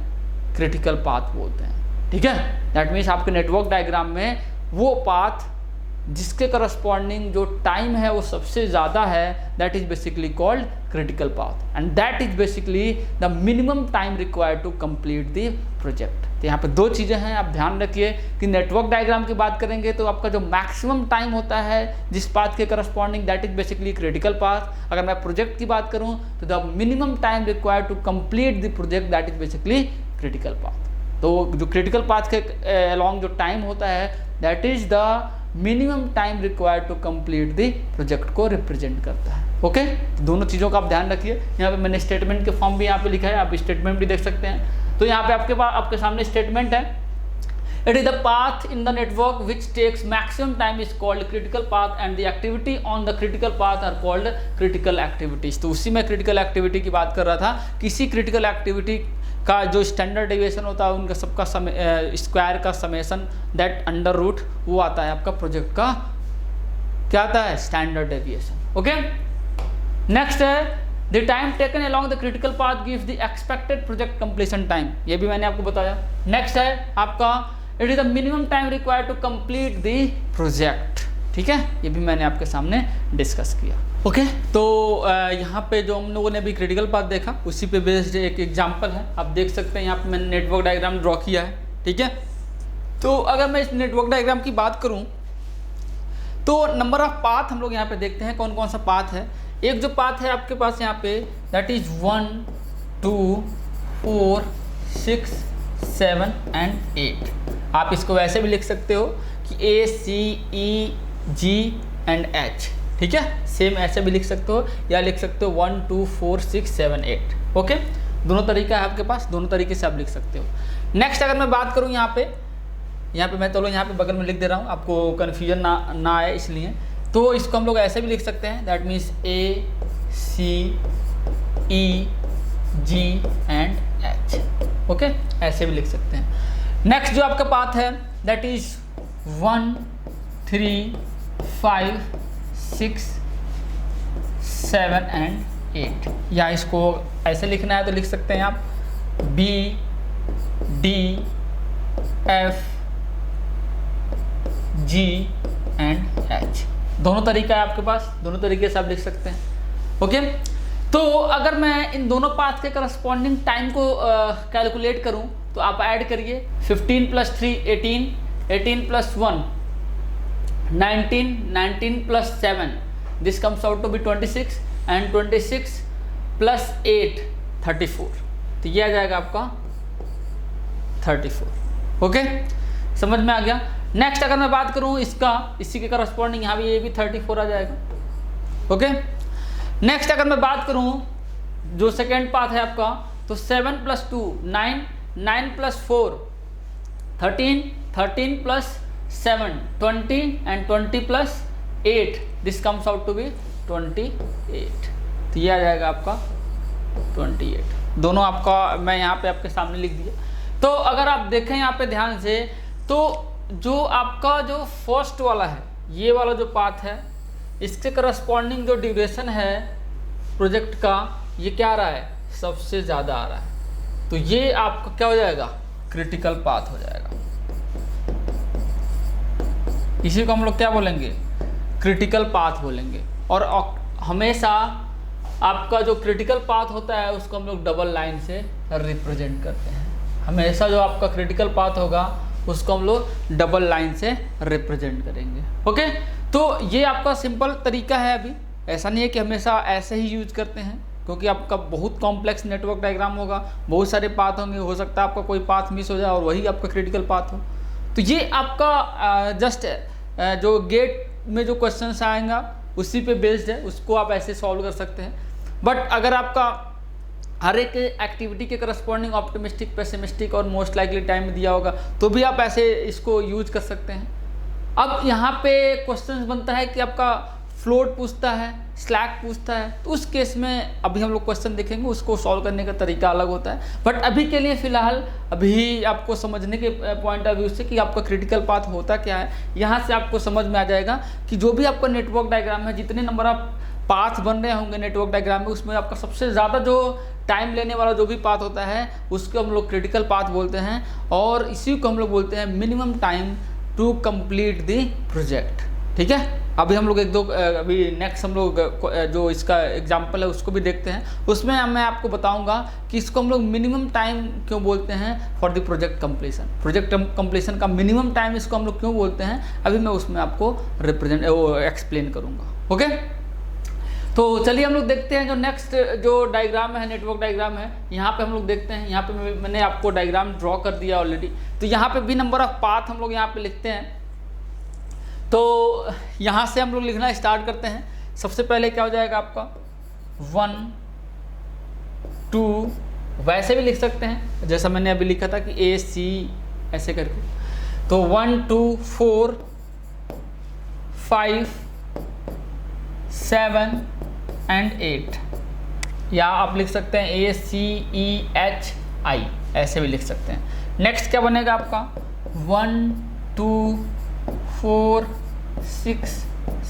क्रिटिकल पाथ बोलते हैं। ठीक है, दैट मीन्स आपके नेटवर्क डायग्राम में वो पाथ जिसके करस्पॉन्डिंग जो टाइम है वो सबसे ज़्यादा है, that is basically called critical path, and that is basically the minimum time required to complete the project. तो यहाँ पे 2 चीज़ें हैं, आप ध्यान रखिए कि नेटवर्क डायग्राम की बात करेंगे तो आपका जो मैक्सिमम टाइम होता है जिस पाथ के corresponding that is basically critical path. अगर मैं प्रोजेक्ट की बात करूँ तो the minimum time required to complete the project that is basically critical path. तो जो क्रिटिकल पाथ के अलॉन्ग जो टाइम होता है that is the minimum time required to complete the project को रिप्रेजेंट करता है। ओके, तो दोनों चीज़ों का आप ध्यान रखिए। यहाँ पे मैंने स्टेटमेंट के फॉर्म भी यहाँ पे लिखा है, आप स्टेटमेंट भी देख सकते हैं। तो यहाँ पे आपके सामने स्टेटमेंट है, it is the path in the network which takes maximum time is called critical path and the activity on the critical path are called critical activities. तो उसी में क्रिटिकल एक्टिविटी की बात कर रहा था, किसी क्रिटिकल एक्टिविटी का जो स्टैंडर्ड डेविएशन होता है उनका सबका स्क्वायर का समेशन दैट अंडर रूट वो आता है आपका प्रोजेक्ट का क्या आता है, स्टैंडर्ड डेविएशन। ओके, नेक्स्ट है the time taken along the critical path gives the expected project completion time, ये भी मैंने आपको बताया। नेक्स्ट है आपका it is the minimum time required to complete the project. ठीक है, ये भी मैंने आपके सामने डिस्कस किया। ओके, तो यहाँ पे जो हम लोगों ने अभी क्रिटिकल पाथ देखा उसी पे बेस्ड एक एग्जांपल है, आप देख सकते हैं यहाँ पे मैंने नेटवर्क डायग्राम ड्रॉ किया है। ठीक है, तो अगर मैं इस नेटवर्क डायग्राम की बात करूँ तो नंबर ऑफ पाथ हम लोग यहाँ पे देखते हैं कौन कौन सा पाथ है। एक जो पाथ है आपके पास यहाँ पे दैट इज 1, 2, 4, 6, 7 एंड 8। आप इसको वैसे भी लिख सकते हो कि A, C, E, G and H। ठीक है, सेम ऐसे भी लिख सकते हो या लिख सकते हो 1, 2, 4, 6, 7, 8। ओके, दोनों तरीका है आपके पास, दोनों तरीके से आप लिख सकते हो। नेक्स्ट अगर मैं बात करूँ यहाँ पे मैं चलो यहाँ पे बगल में लिख दे रहा हूँ, आपको कन्फ्यूजन ना आए इसलिए। तो इसको हम लोग ऐसे भी लिख सकते हैं that means A, C, E, G and H। Okay, ऐसे भी लिख सकते हैं। नेक्स्ट जो आपका पाथ है दैट इज 1 3 5 6 7 एंड 8। या इसको ऐसे लिखना है तो लिख सकते हैं आप B D F G and H। दोनों तरीका है आपके पास, दोनों तरीके से आप लिख सकते हैं। ओके, तो अगर मैं इन दोनों पाथ के करस्पॉन्डिंग टाइम को कैलकुलेट करूं तो आप ऐड करिए 15 + 3 18, 18 + 1 19, 19 + 7 this comes out to be 26 and 26 + 8 34। तो ये आ जाएगा आपका 34। ओके, समझ में आ गया। नेक्स्ट अगर मैं बात करूं इसका, इसी के करस्पॉन्डिंग यहाँ भी ये भी 34 आ जाएगा। ओके, नेक्स्ट अगर मैं बात करूं जो सेकेंड पाथ है आपका, तो 7 + 2 9, 9 + 4 13, 13 + 7 20 and 20 + 8 this comes out to be 28। तो ये आ जाएगा आपका 28। दोनों आपका मैं यहाँ पे आपके सामने लिख दिया। तो अगर आप देखें यहाँ पे ध्यान से, तो जो आपका जो फर्स्ट वाला है, ये वाला जो पाथ है, इसके करस्पॉन्डिंग जो ड्यूरेशन है प्रोजेक्ट का, ये क्या आ रहा है, सबसे ज़्यादा आ रहा है। तो ये आपका क्या हो जाएगा, क्रिटिकल पाथ हो जाएगा। इसी को हम लोग क्या बोलेंगे, क्रिटिकल पाथ बोलेंगे। और हमेशा आपका जो क्रिटिकल पाथ होता है उसको हम लोग डबल लाइन से रिप्रेजेंट करते हैं। हमेशा जो आपका क्रिटिकल पाथ होगा उसको हम लोग डबल लाइन से रिप्रेजेंट करेंगे। ओके, तो ये आपका सिंपल तरीका है। अभी ऐसा नहीं है कि हमेशा ऐसे ही यूज करते हैं, क्योंकि आपका बहुत कॉम्प्लेक्स नेटवर्क डायग्राम होगा, बहुत सारे पाथ होंगे, हो सकता है आपका कोई पाथ मिस हो जाए और वही आपका क्रिटिकल पाथ हो। तो ये आपका जस्ट जो गेट में जो क्वेश्चन आएगा उसी पे बेस्ड है, उसको आप ऐसे सॉल्व कर सकते हैं। बट अगर आपका हर एक एक्टिविटी के करस्पॉन्डिंग ऑप्टिमिस्टिक, पेसिमिस्टिक और मोस्ट लाइकली टाइम में दिया होगा तो भी आप ऐसे इसको यूज कर सकते हैं। अब यहाँ पे क्वेश्चन बनता है कि आपका फ्लोट पूछता है, स्लैक पूछता है, तो उस केस में अभी हम लोग क्वेश्चन देखेंगे, उसको सॉल्व करने का तरीका अलग होता है। बट अभी के लिए फ़िलहाल अभी आपको समझने के पॉइंट ऑफ व्यू से कि आपका क्रिटिकल पाथ होता क्या है, यहाँ से आपको समझ में आ जाएगा कि जो भी आपका नेटवर्क डायग्राम है, जितने नंबर ऑफ पाथ बन रहे होंगे नेटवर्क डायग्राम में, उसमें आपका सबसे ज़्यादा जो टाइम लेने वाला जो भी पाथ होता है उसको हम लोग क्रिटिकल पाथ बोलते हैं। और इसी को हम लोग बोलते हैं minimum time to complete the project. ठीक है, अभी हम लोग एक दो अभी नेक्स्ट हम लोग जो इसका एग्जांपल है उसको भी देखते हैं। उसमें मैं आपको बताऊंगा कि इसको हम लोग मिनिमम टाइम क्यों बोलते हैं for the project completion. Project completion का मिनिमम टाइम इसको हम लोग क्यों बोलते हैं, अभी मैं उसमें आपको एक्सप्लेन करूँगा। ओके, तो चलिए हम लोग देखते हैं जो नेक्स्ट जो डायग्राम है, नेटवर्क डायग्राम है, यहाँ पे हम लोग देखते हैं। यहाँ पे मैंने आपको डायग्राम ड्रॉ कर दिया ऑलरेडी। तो यहाँ पे भी नंबर ऑफ पाथ हम लोग यहाँ पे लिखते हैं। तो यहाँ से हम लोग लिखना स्टार्ट करते हैं। सबसे पहले क्या हो जाएगा आपका 1 2, वैसे भी लिख सकते हैं जैसा मैंने अभी लिखा था कि AC ऐसे करके। तो 1 2 4 5 7 एंड 8, या आप लिख सकते हैं ACEHI, ऐसे भी लिख सकते हैं। नेक्स्ट क्या बनेगा आपका 1 2 4 6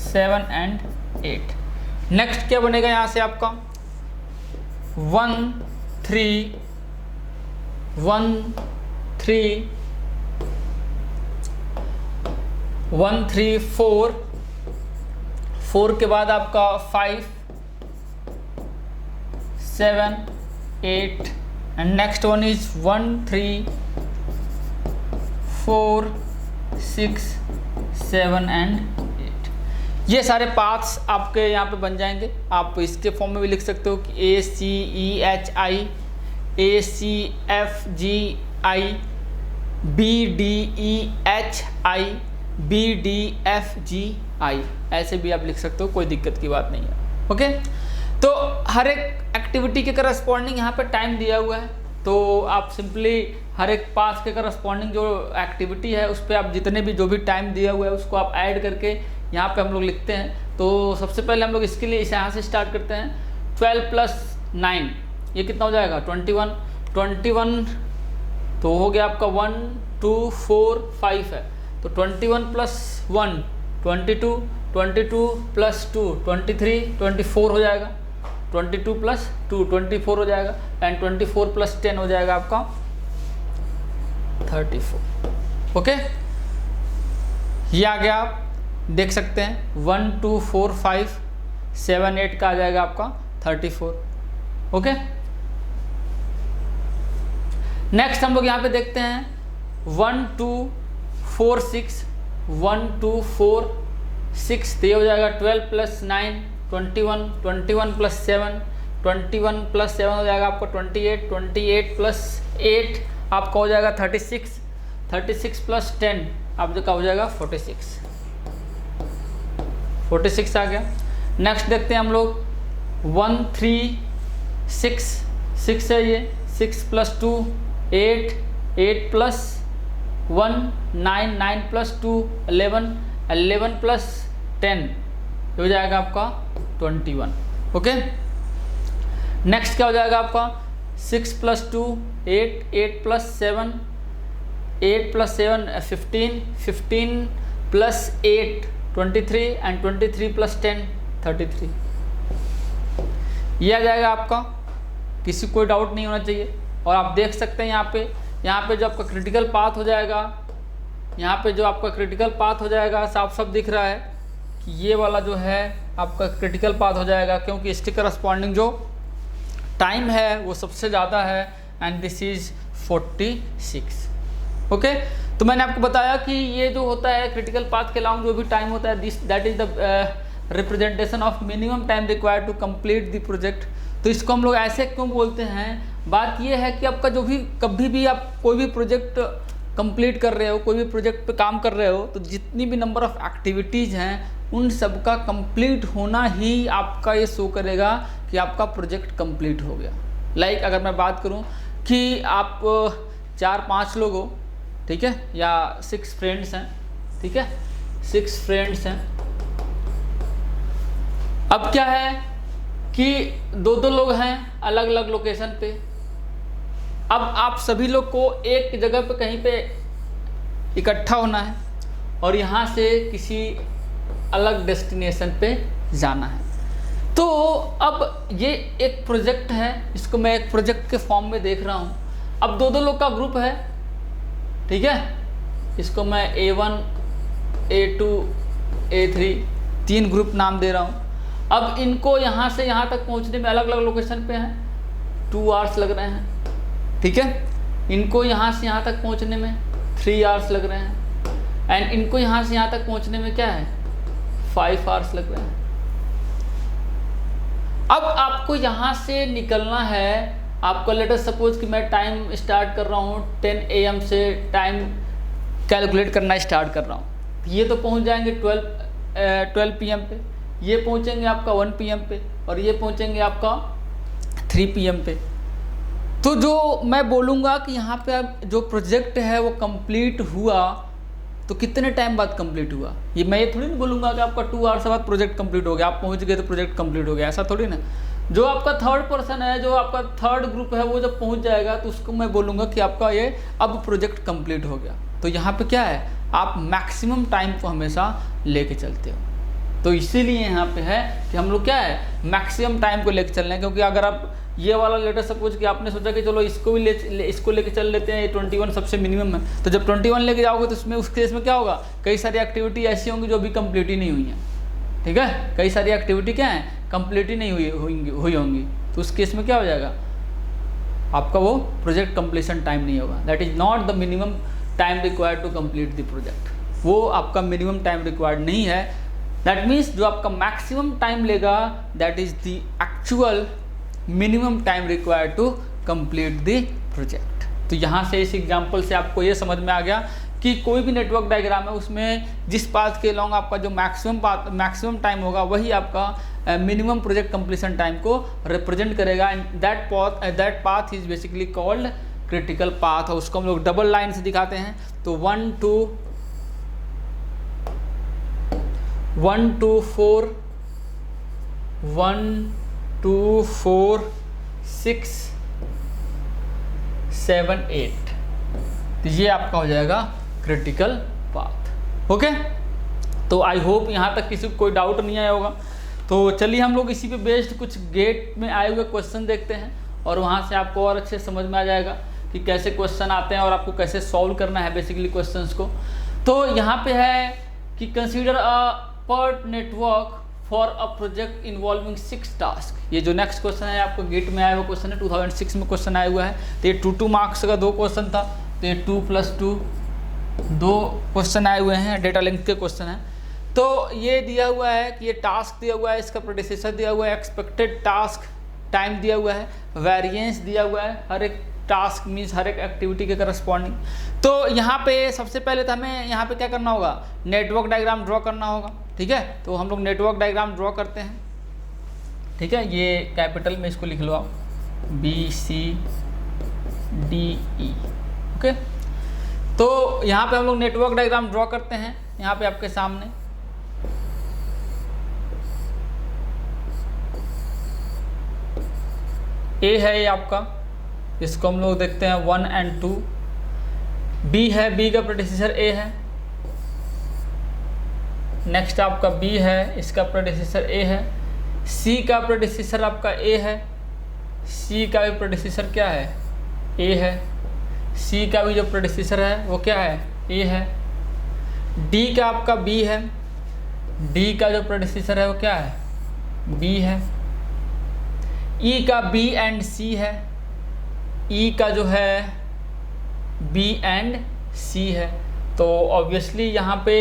7 एंड 8। नेक्स्ट क्या बनेगा यहाँ से आपका 1 3 1 3 1 3 4, 4 के बाद आपका 5 7 8 and next one is 1 3 4 6 7 and 8। ये सारे पाथ्स आपके यहाँ पे बन जाएंगे। आप इसके फॉर्म में भी लिख सकते हो कि ACEHI ACFGI BDEHI BDFGI, ऐसे भी आप लिख सकते हो, कोई दिक्कत की बात नहीं है। ओके, तो हर एक एक्टिविटी के करस्पॉन्डिंग यहाँ पे टाइम दिया हुआ है। तो आप सिंपली हर एक पाथ के करस्पॉन्डिंग जो एक्टिविटी है उस पर आप जितने भी जो भी टाइम दिया हुआ है उसको आप ऐड करके यहाँ पे हम लोग लिखते हैं। तो सबसे पहले हम लोग इसके लिए यहाँ से स्टार्ट करते हैं। 12 + 9 ये कितना हो जाएगा 21। 21 तो हो गया आपका 1 2 4 5 है, तो 21 प्लस 1 22, 22 प्लस 2 23, 24 हो जाएगा, 22 प्लस 2 24 हो जाएगा, एंड 24 प्लस 10 हो जाएगा आपका 34। ओके, ये आ गया, आप देख सकते हैं 1 2 4 5 7 8 का आ जाएगा आपका 34। ओके, नेक्स्ट हम लोग यहाँ पे देखते हैं 1 2 4 6 1 2 4 6, तो ये हो जाएगा 12 प्लस 9 21, 21 प्लस 7 21 प्लस 7 हो जाएगा आपको 28, 28 प्लस 8 आपका हो जाएगा 36, 36 प्लस 10 आपका हो जाएगा 46, 46 आ गया। नेक्स्ट देखते हैं हम लोग 1 3 6 6 है, ये 6 प्लस 2 8, 8 प्लस 1 9, 9 प्लस 2 11, 11 प्लस 10 हो जाएगा आपका 21। ओके, नेक्स्ट क्या हो जाएगा आपका 6 plus 2 8, 8 plus 7 8 plus 7 15, 15 plus 8 23, and 23 plus 10 33। ये आ जाएगा आपका, किसी कोई डाउट नहीं होना चाहिए। और आप देख सकते हैं यहाँ पे जो आपका क्रिटिकल पाथ हो जाएगा, यहाँ पे जो आपका क्रिटिकल पाथ हो जाएगा साफ साफ दिख रहा है कि ये वाला जो है आपका क्रिटिकल पाथ हो जाएगा, क्योंकि इसके करस्पॉन्डिंग जो टाइम है वो सबसे ज़्यादा है, एंड दिस इज़ 46। ओके, तो मैंने आपको बताया कि ये जो होता है क्रिटिकल पाथ के अलाउंग जो भी टाइम होता है, this that is the representation of minimum time required to complete the project. तो इसको हम लोग ऐसे क्यों बोलते हैं, बात ये है कि आपका जो भी कभी भी आप कोई भी प्रोजेक्ट कंप्लीट कर रहे हो, कोई भी प्रोजेक्ट पे काम कर रहे हो, तो जितनी भी नंबर ऑफ एक्टिविटीज़ हैं उन सब का कंप्लीट होना ही आपका ये शो करेगा कि आपका प्रोजेक्ट कंप्लीट हो गया। लाइक अगर मैं बात करूं कि आप 4-5 लोग हो, ठीक है, या 6 फ्रेंड्स हैं, ठीक है, 6 फ्रेंड्स हैं। अब क्या है कि 2-2 लोग हैं अलग अलग लोकेशन पे। अब आप सभी लोग को एक जगह पे कहीं पे इकट्ठा होना है और यहाँ से किसी अलग डेस्टिनेशन पे जाना है। तो अब ये एक प्रोजेक्ट है, इसको मैं एक प्रोजेक्ट के फॉर्म में देख रहा हूँ। अब 2-2 लोग का ग्रुप है, ठीक है, इसको मैं A1 A2 A3 3 ग्रुप नाम दे रहा हूँ। अब इनको यहाँ से यहाँ तक पहुँचने में अलग अलग लोकेशन पे हैं, 2 आवर्स लग रहे हैं, ठीक है। इनको यहाँ से यहाँ तक पहुँचने में 3 आवर्स लग रहे हैं, एंड इनको यहाँ से यहाँ तक पहुँचने में क्या है 5 आवर्स लग रहे हैं। अब आपको यहाँ से निकलना है, आपको लेटर सपोज कि मैं टाइम स्टार्ट कर रहा हूँ 10 AM से टाइम कैलकुलेट करना स्टार्ट कर रहा हूँ। ये तो पहुँच जाएंगे 12 PM पे, ये पहुँचेंगे आपका 1 PM पे, और ये पहुँचेंगे आपका 3 PM पे। तो जो मैं बोलूँगा कि यहाँ पे अब जो प्रोजेक्ट है वो कंप्लीट हुआ, तो कितने टाइम बाद कंप्लीट हुआ, ये मैं ये थोड़ी ना बोलूँगा कि आपका 2 आवर्स बाद प्रोजेक्ट कंप्लीट हो गया, आप पहुँच गए तो प्रोजेक्ट कंप्लीट हो गया, ऐसा थोड़ी ना। जो आपका थर्ड पर्सन है, जो आपका थर्ड ग्रुप है, वो जब पहुँच जाएगा तो उसको मैं बोलूँगा कि आपका ये अब प्रोजेक्ट कंप्लीट हो गया। तो यहाँ पे क्या है, आप मैक्सिमम टाइम को हमेशा लेके चलते हो। तो इसीलिए यहाँ पे है कि हम लोग क्या है मैक्सिमम टाइम को लेके चल रहे हैं, क्योंकि अगर आप ये वाला लेटर सपोज कि आपने सोचा कि चलो इसको भी इसको लेके चल लेते हैं, 21 सबसे मिनिमम है, तो जब 21 लेके जाओगे तो उसमें उस केस में क्या होगा, कई सारी एक्टिविटी ऐसी होंगी जो अभी कंप्लीट ही नहीं हुई हैं, ठीक है, कई सारी एक्टिविटी क्या है कंप्लीट ही नहीं हुई होंगी। तो उस केस में क्या हो जाएगा, आपका वो प्रोजेक्ट कंप्लीशन टाइम नहीं होगा। That is not the minimum time required to complete the project, वो आपका मिनिमम टाइम रिक्वायर्ड नहीं है। दैट मीन्स जो आपका मैक्सिमम टाइम लेगा that is the actual minimum time required to complete the project. तो यहाँ से इस एग्जांपल से आपको ये समझ में आ गया कि कोई भी नेटवर्क डायग्राम है उसमें जिस पाथ के लॉन्ग आपका जो मैक्सिमम टाइम होगा वही आपका मिनिमम प्रोजेक्ट कंप्लीशन टाइम को रिप्रेजेंट करेगा, and that path is basically called critical path. और उसको हम लोग डबल लाइन से दिखाते हैं। तो 1 2 4 1 2 4 6 7 8 तो ये आपका हो जाएगा क्रिटिकल पाथ। ओके, तो आई होप यहाँ तक किसी को कोई डाउट नहीं आया होगा। तो चलिए हम लोग इसी पे बेस्ड कुछ गेट में आए हुए क्वेश्चन देखते हैं और वहाँ से आपको और अच्छे समझ में आ जाएगा कि कैसे क्वेश्चन आते हैं और आपको कैसे सॉल्व करना है बेसिकली क्वेश्चंस को। तो यहाँ पे है कि consider a PERT network for a project involving 6 task. ये जो नेक्स्ट क्वेश्चन है आपको गेट में आया हुआ क्वेश्चन है, 2006 में क्वेश्चन आया हुआ है। तो ये 2 मार्क्स का 2 क्वेश्चन था, तो ये 2 + 2 2 क्वेश्चन आए हुए हैं, डेटा लिंक के क्वेश्चन हैं। तो ये दिया हुआ है कि ये टास्क दिया हुआ है, इसका प्रेडिसेसर दिया हुआ है, एक्सपेक्टेड टास्क टाइम दिया हुआ है, वेरिएंस दिया हुआ है, हर एक टास्क मीन्स हर एक एक्टिविटी के करस्पॉन्डिंग। तो यहाँ पे सबसे पहले तो हमें यहाँ पे क्या करना होगा, नेटवर्क डायग्राम ड्रॉ करना होगा। ठीक है, तो हम लोग नेटवर्क डायग्राम ड्रॉ करते हैं। ठीक है, ये कैपिटल में इसको लिख लो आप, BCDE। ओके, तो यहाँ पे हम लोग नेटवर्क डायग्राम ड्रॉ करते हैं। यहाँ पे आपके सामने ए है ये आपका, इसको हम लोग देखते हैं 1 और 2। बी है, बी का प्रेडिसेसर ए है। नेक्स्ट आपका बी है, इसका प्रेडिसेसर ए है। सी का प्रेडिसेसर आपका ए है, सी का भी प्रेडिसेसर क्या है, ए है। सी का भी जो प्रेडिसेसर है वो क्या है, ए है। डी का आपका बी है, डी का जो प्रेडिसेसर है वो क्या है, बी है। ई का बी एंड सी है, ई का जो है बी एंड सी है। तो ऑब्वियसली यहाँ पे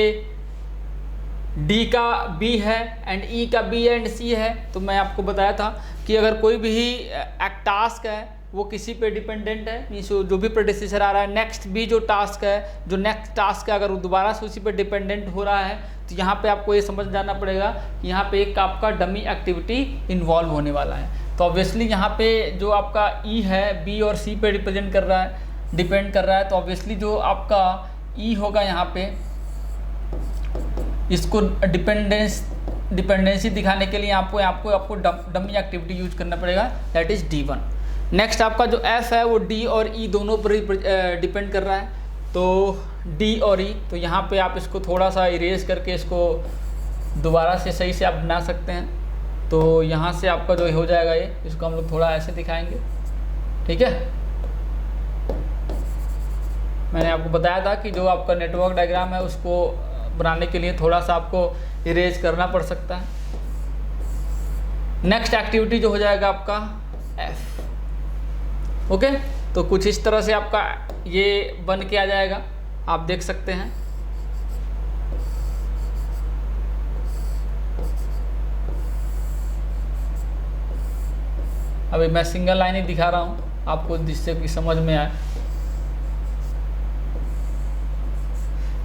डी का बी है एंड ई का बी एंड सी है। तो मैं आपको बताया था कि अगर कोई भी एक टास्क है वो किसी पे डिपेंडेंट है, मीन्स जो भी प्रेडिसेसर आ रहा है, नेक्स्ट भी जो टास्क है, जो नेक्स्ट टास्क है अगर वो दोबारा से उसी पे डिपेंडेंट हो रहा है, तो यहाँ पे आपको ये समझ जाना पड़ेगा कि यहाँ पे एक आपका डमी एक्टिविटी इन्वॉल्व होने वाला है। तो ऑब्वियसली यहाँ पे जो आपका ई है, बी और सी पे डिपेंड कर रहा है। तो ऑब्वियसली जो आपका ई होगा यहाँ पे, इसको डिपेंडेंसी दिखाने के लिए आपको डमी एक्टिविटी यूज करना पड़ेगा, दैट इज D1। नेक्स्ट आपका जो F है वो D और E दोनों पर डिपेंड कर रहा है, तो D और E। तो यहाँ पे आप इसको थोड़ा सा इरेज करके इसको दोबारा से सही से आप बना सकते हैं। तो यहाँ से आपका जो हो जाएगा ये, इसको हम लोग थोड़ा ऐसे दिखाएंगे। ठीक है, मैंने आपको बताया था कि जो आपका नेटवर्क डायग्राम है उसको बनाने के लिए थोड़ा सा आपको इरेज करना पड़ सकता है। नेक्स्ट एक्टिविटी जो हो जाएगा आपका F। ओके, तो कुछ इस तरह से आपका ये बन के आ जाएगा, आप देख सकते हैं। अभी मैं सिंगल लाइन ही दिखा रहा हूँ आपको, जिससे कि समझ में आए।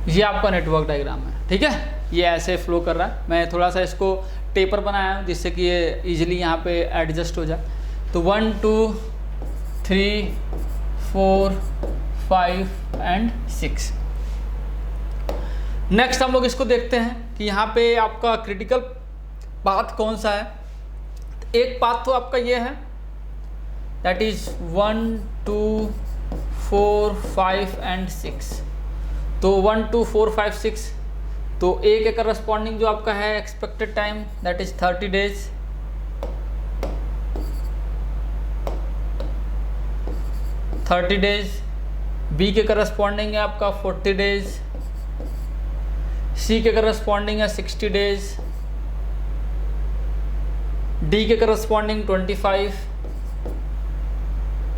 ये आपका नेटवर्क डायग्राम है। ठीक है, ये ऐसे फ्लो कर रहा है। मैं थोड़ा सा इसको टेपर बनाया हूँ जिससे कि ये इजीली यहाँ पे एडजस्ट हो जाए। तो 1 2 3 4 5 एंड 6। नेक्स्ट हम लोग इसको देखते हैं कि यहाँ पे आपका क्रिटिकल पाथ कौन सा है। एक पाथ तो आपका ये है, दैट इज 1 2 4 5 एंड 6। तो 1 2 4 5 6, तो ए के करस्पॉन्डिंग जो आपका है expected time that is 30 days. B के करस्पॉन्डिंग है आपका 40 डेज। सी के करस्पॉन्डिंग है 60 डेज। डी के करस्पॉन्डिंग 25।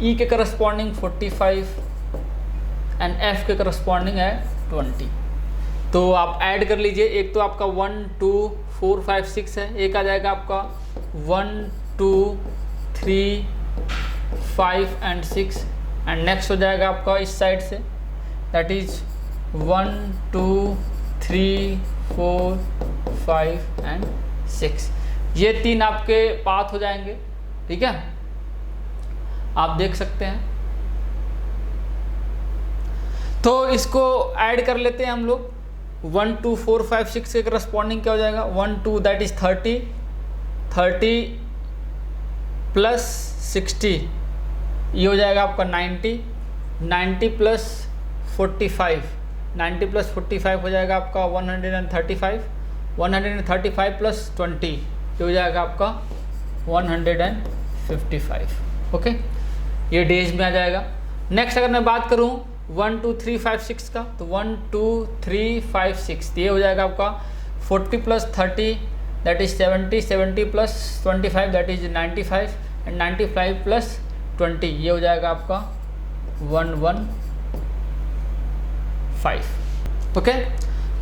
ई के करस्पॉन्डिंग 45 एंड एफ के करस्पॉन्डिंग है 20। तो आप ऐड कर लीजिए, एक तो आपका 1 2 4 5 6 है, एक आ जाएगा आपका 1 2 3 5 एंड 6 एंड नेक्स्ट हो जाएगा आपका इस साइड से, दैट इज 1 2 3 4 5 एंड 6। ये 3 आपके पाथ हो जाएंगे। ठीक है, आप देख सकते हैं। तो इसको ऐड कर लेते हैं हम लोग। 1 2 4 5 6 के करस्पॉन्डिंग क्या हो जाएगा, 1 2 दैट इज 30 प्लस 60 ये हो जाएगा आपका 90 प्लस 45, 90 प्लस 45 हो जाएगा आपका 135, 135 प्लस 20 ये हो जाएगा आपका 155। ओके, ये डेज में आ जाएगा। नेक्स्ट अगर मैं बात करूँ 1 2 3 5 6 का, तो 1 2 3 5 6 ये हो जाएगा आपका 40 plus 30 that is 70, 70 plus 25 that is 95 and 95 plus 20 ये हो जाएगा आपका 115। ओके,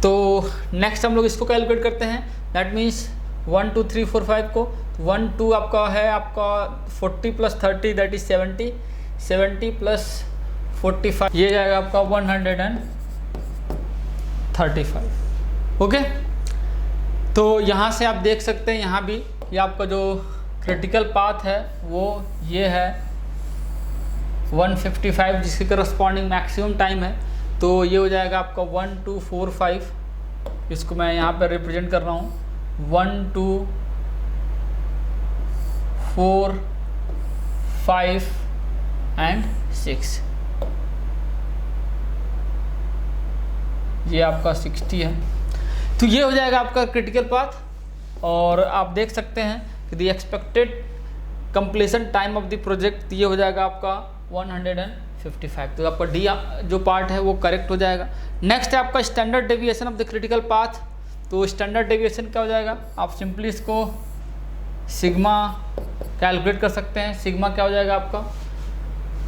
तो नेक्स्ट हम लोग इसको कैलकुलेट करते हैं। दैट मीन्स 1 2 3 4 5 को 1 2 आपका है आपका 40 प्लस 30 दैट इज 70, 70 प्लस 45 ये जाएगा आपका 135। ओके, तो यहाँ से आप देख सकते हैं यहाँ भी ये आपका जो क्रिटिकल पाथ है वो ये है 155 जिसके करस्पॉन्डिंग मैक्सिमम टाइम है। तो ये हो जाएगा आपका 1 2 4 5, इसको मैं यहाँ पर रिप्रेजेंट कर रहा हूँ 1 2 4 5 एंड 6, ये आपका 60 है। तो ये हो जाएगा आपका क्रिटिकल पाथ। और आप देख सकते हैं कि the expected completion time of the project ये हो जाएगा आपका 155। तो आपका डी जो पार्ट है वो करेक्ट हो जाएगा। नेक्स्ट है आपका standard deviation of the critical path. तो स्टैंडर्ड डेविएशन क्या हो जाएगा, आप सिंपली इसको सिग्मा कैलकुलेट कर सकते हैं। सिग्मा क्या हो जाएगा आपका,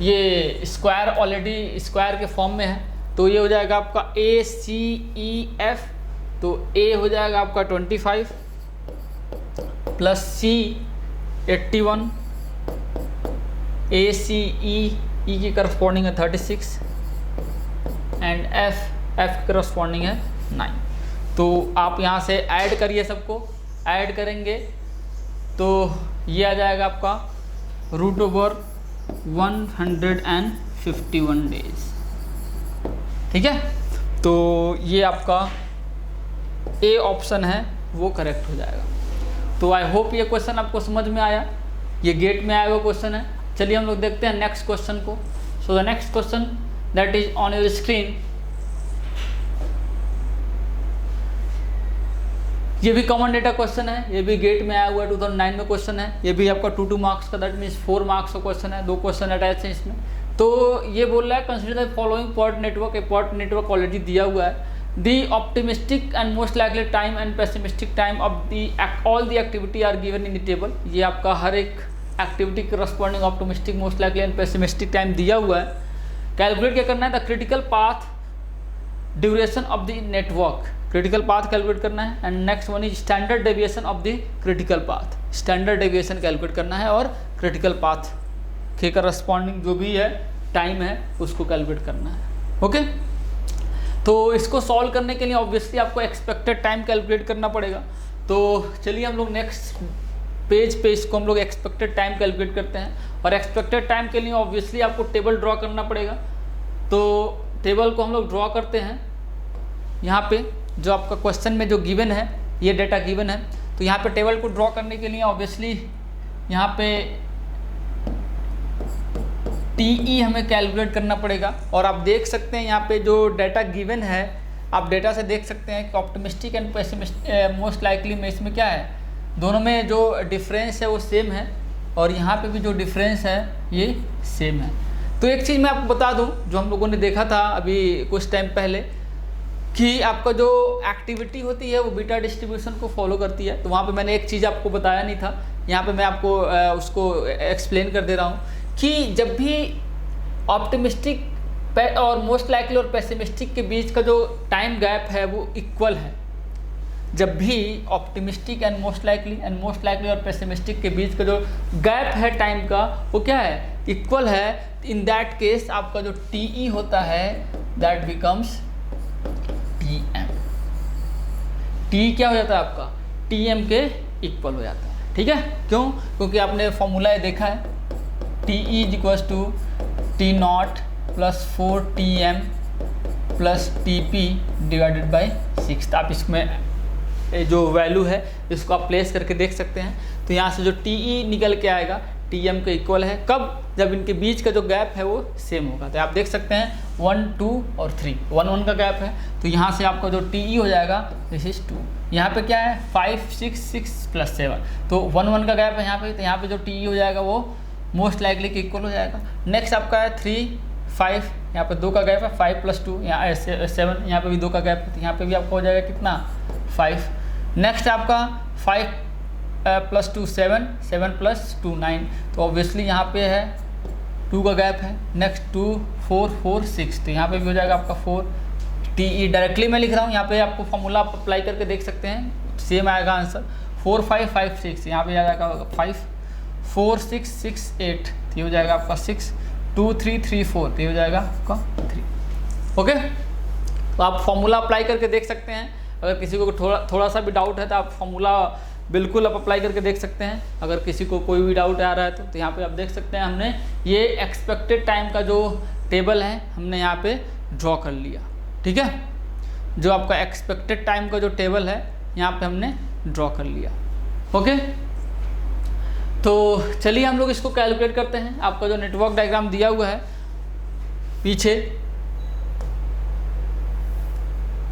ये स्क्वायर ऑलरेडी स्क्वायर के फॉर्म में है, तो ये हो जाएगा आपका ACEF। तो A हो जाएगा आपका 25 प्लस C 81, ACE की करस्पॉन्डिंग है 36 एंड F की करस्पॉन्डिंग है 9। तो आप यहाँ से ऐड करिए, सबको ऐड करेंगे तो ये आ जाएगा आपका √151 डेज। ठीक है, तो ये आपका ए ऑप्शन है वो करेक्ट हो जाएगा। तो आई होप ये क्वेश्चन आपको समझ में आया, ये गेट में आया हुआ क्वेश्चन है। चलिए हम लोग देखते हैं नेक्स्ट क्वेश्चन को। So the next question that is on your screen, ये भी कॉमन डेटा क्वेश्चन है, ये भी गेट में आया हुआ 2009 में क्वेश्चन है। ये भी आपका 2 मार्क्स का, दैट मीन्स 4 मार्क्स का क्वेश्चन है। 2 क्वेश्चन अटैच है इसमें। तो ये बोल रहा है consider the following PERT network. A PERT network already दिया हुआ है। The optimistic and most likely time and pessimistic time of the all the activity are given in the table. ये आपका हर एक एक्टिविटी के corresponding optimistic, most likely and pessimistic time दिया हुआ है। कैलकुलेट क्या करना है, the critical path duration of the network, critical path calculate करना है। And next one is standard deviation of the critical path, standard deviation calculate करना है और क्रिटिकल पाथ के करस्पॉन्डिंग जो भी है टाइम है उसको कैलकुलेट करना है। ओके, तो इसको सॉल्व करने के लिए ऑब्वियसली आपको एक्सपेक्टेड टाइम कैलकुलेट करना पड़ेगा। तो चलिए हम लोग नेक्स्ट पेज पे इसको हम लोग एक्सपेक्टेड टाइम कैलकुलेट करते हैं। और एक्सपेक्टेड टाइम के लिए ऑब्वियसली आपको टेबल ड्रॉ करना पड़ेगा। तो टेबल को हम लोग ड्रॉ करते हैं। यहाँ पे जो आपका क्वेश्चन में जो गिवन है, ये डेटा गिवन है, तो यहाँ पे टेबल को ड्रॉ करने के लिए ऑब्वियसली यहाँ पे TE हमें कैलकुलेट करना पड़ेगा। और आप देख सकते हैं यहाँ पे जो डाटा गिवन है, आप डेटा से देख सकते हैं कि optimistic and pessimistic most likely में इसमें क्या है, दोनों में जो डिफरेंस है वो सेम है और यहाँ पे भी जो डिफरेंस है ये सेम है। तो एक चीज़ मैं आपको बता दूँ जो हम लोगों ने देखा था अभी कुछ टाइम पहले कि आपका जो एक्टिविटी होती है वो बीटा डिस्ट्रीब्यूशन को फॉलो करती है। तो वहाँ पे मैंने एक चीज़ आपको बताया नहीं था, यहाँ पे मैं आपको उसको एक्सप्लेन कर दे रहा हूँ कि जब भी ऑप्टिमिस्टिक और मोस्ट लाइकली और पेसिमिस्टिक के बीच का जो टाइम गैप है वो इक्वल है, जब भी ऑप्टिमिस्टिक एंड मोस्ट लाइकली और पेसिमिस्टिक के बीच का जो गैप है टाइम का वो क्या है, इक्वल है, इन दैट केस आपका जो TE होता है दैट बिकम्स TM। T क्या हो जाता है आपका, TM के इक्वल हो जाता है। ठीक है, क्यों, क्योंकि आपने फॉर्मूला देखा है TE = T0 + 4TM + TP / 6। आप इसमें जो वैल्यू है इसको आप प्लेस करके देख सकते हैं। तो यहाँ से जो TE निकल के आएगा, TM के इक्वल है। कब? जब इनके बीच का जो गैप है वो सेम होगा। तो आप देख सकते हैं 1 2 और 3 1 1 का गैप है, तो यहाँ से आपका जो TE हो जाएगा दिस इज 2। यहाँ पे क्या है 5 6 6 + 7, तो 1 1 का गैप है यहाँ पे, तो यहाँ पे जो TE हो जाएगा वो मोस्ट लाइकली के इक्वल हो जाएगा। नेक्स्ट आपका है 3 5, यहाँ पे 2 का गैप है, 5 + 2 यहाँ 7, यहाँ पे भी 2 का गैप है, तो यहाँ पे भी आपका हो जाएगा कितना 5। नेक्स्ट आपका 5 + 2 7, 7 + 2 9, तो ऑब्वियसली यहाँ पे है 2 का गैप है। नेक्स्ट 2 4 4 6, तो यहाँ पे भी हो जाएगा आपका 4। TE डायरेक्टली मैं लिख रहा हूँ, यहाँ पे आपको फॉर्मूला आप अप्लाई करके देख सकते हैं, सेम आएगा आंसर। 4 5 5 6, यहाँ पे आ जाएगा 5 4 6 6 8, तो ये हो जाएगा आपका 6 2 3 3 4, तो ये हो जाएगा आपका 3। ओके, तो आप फॉर्मूला अप्लाई करके देख सकते हैं। अगर किसी को थोड़ा सा भी डाउट है तो आप फॉर्मूला बिल्कुल आप अप्लाई करके देख सकते हैं। अगर किसी को कोई भी डाउट आ रहा है तो यहाँ पे आप देख सकते हैं हमने ये एक्सपेक्टेड टाइम का जो टेबल है हमने यहाँ पे ड्रॉ कर लिया। ठीक है, जो आपका एक्सपेक्टेड टाइम का जो टेबल है यहाँ पे हमने ड्रॉ कर लिया। ओके, तो चलिए हम लोग इसको कैलकुलेट करते हैं। आपका जो नेटवर्क डायग्राम दिया हुआ है पीछे,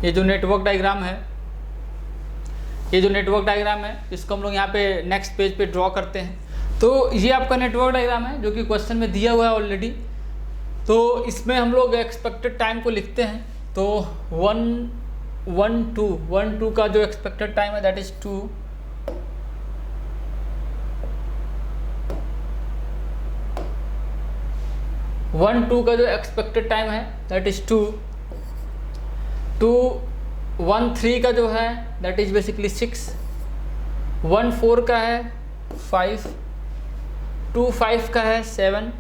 ये जो नेटवर्क डायग्राम है, ये जो नेटवर्क डायग्राम है इसको हम लोग यहाँ पे नेक्स्ट पेज पे ड्रॉ करते हैं। तो ये आपका नेटवर्क डायग्राम है जो कि क्वेश्चन में दिया हुआ है ऑलरेडी। तो इसमें हम लोग एक्सपेक्टेड टाइम को लिखते हैं। तो 1 2 का जो एक्सपेक्टेड टाइम है दैट इज 2, 1 2 का जो एक्सपेक्टेड टाइम है दैट इज 2, 1 3 का जो है दैट इज बेसिकली 6, 1 4 का है 5, 2 5 का है 7,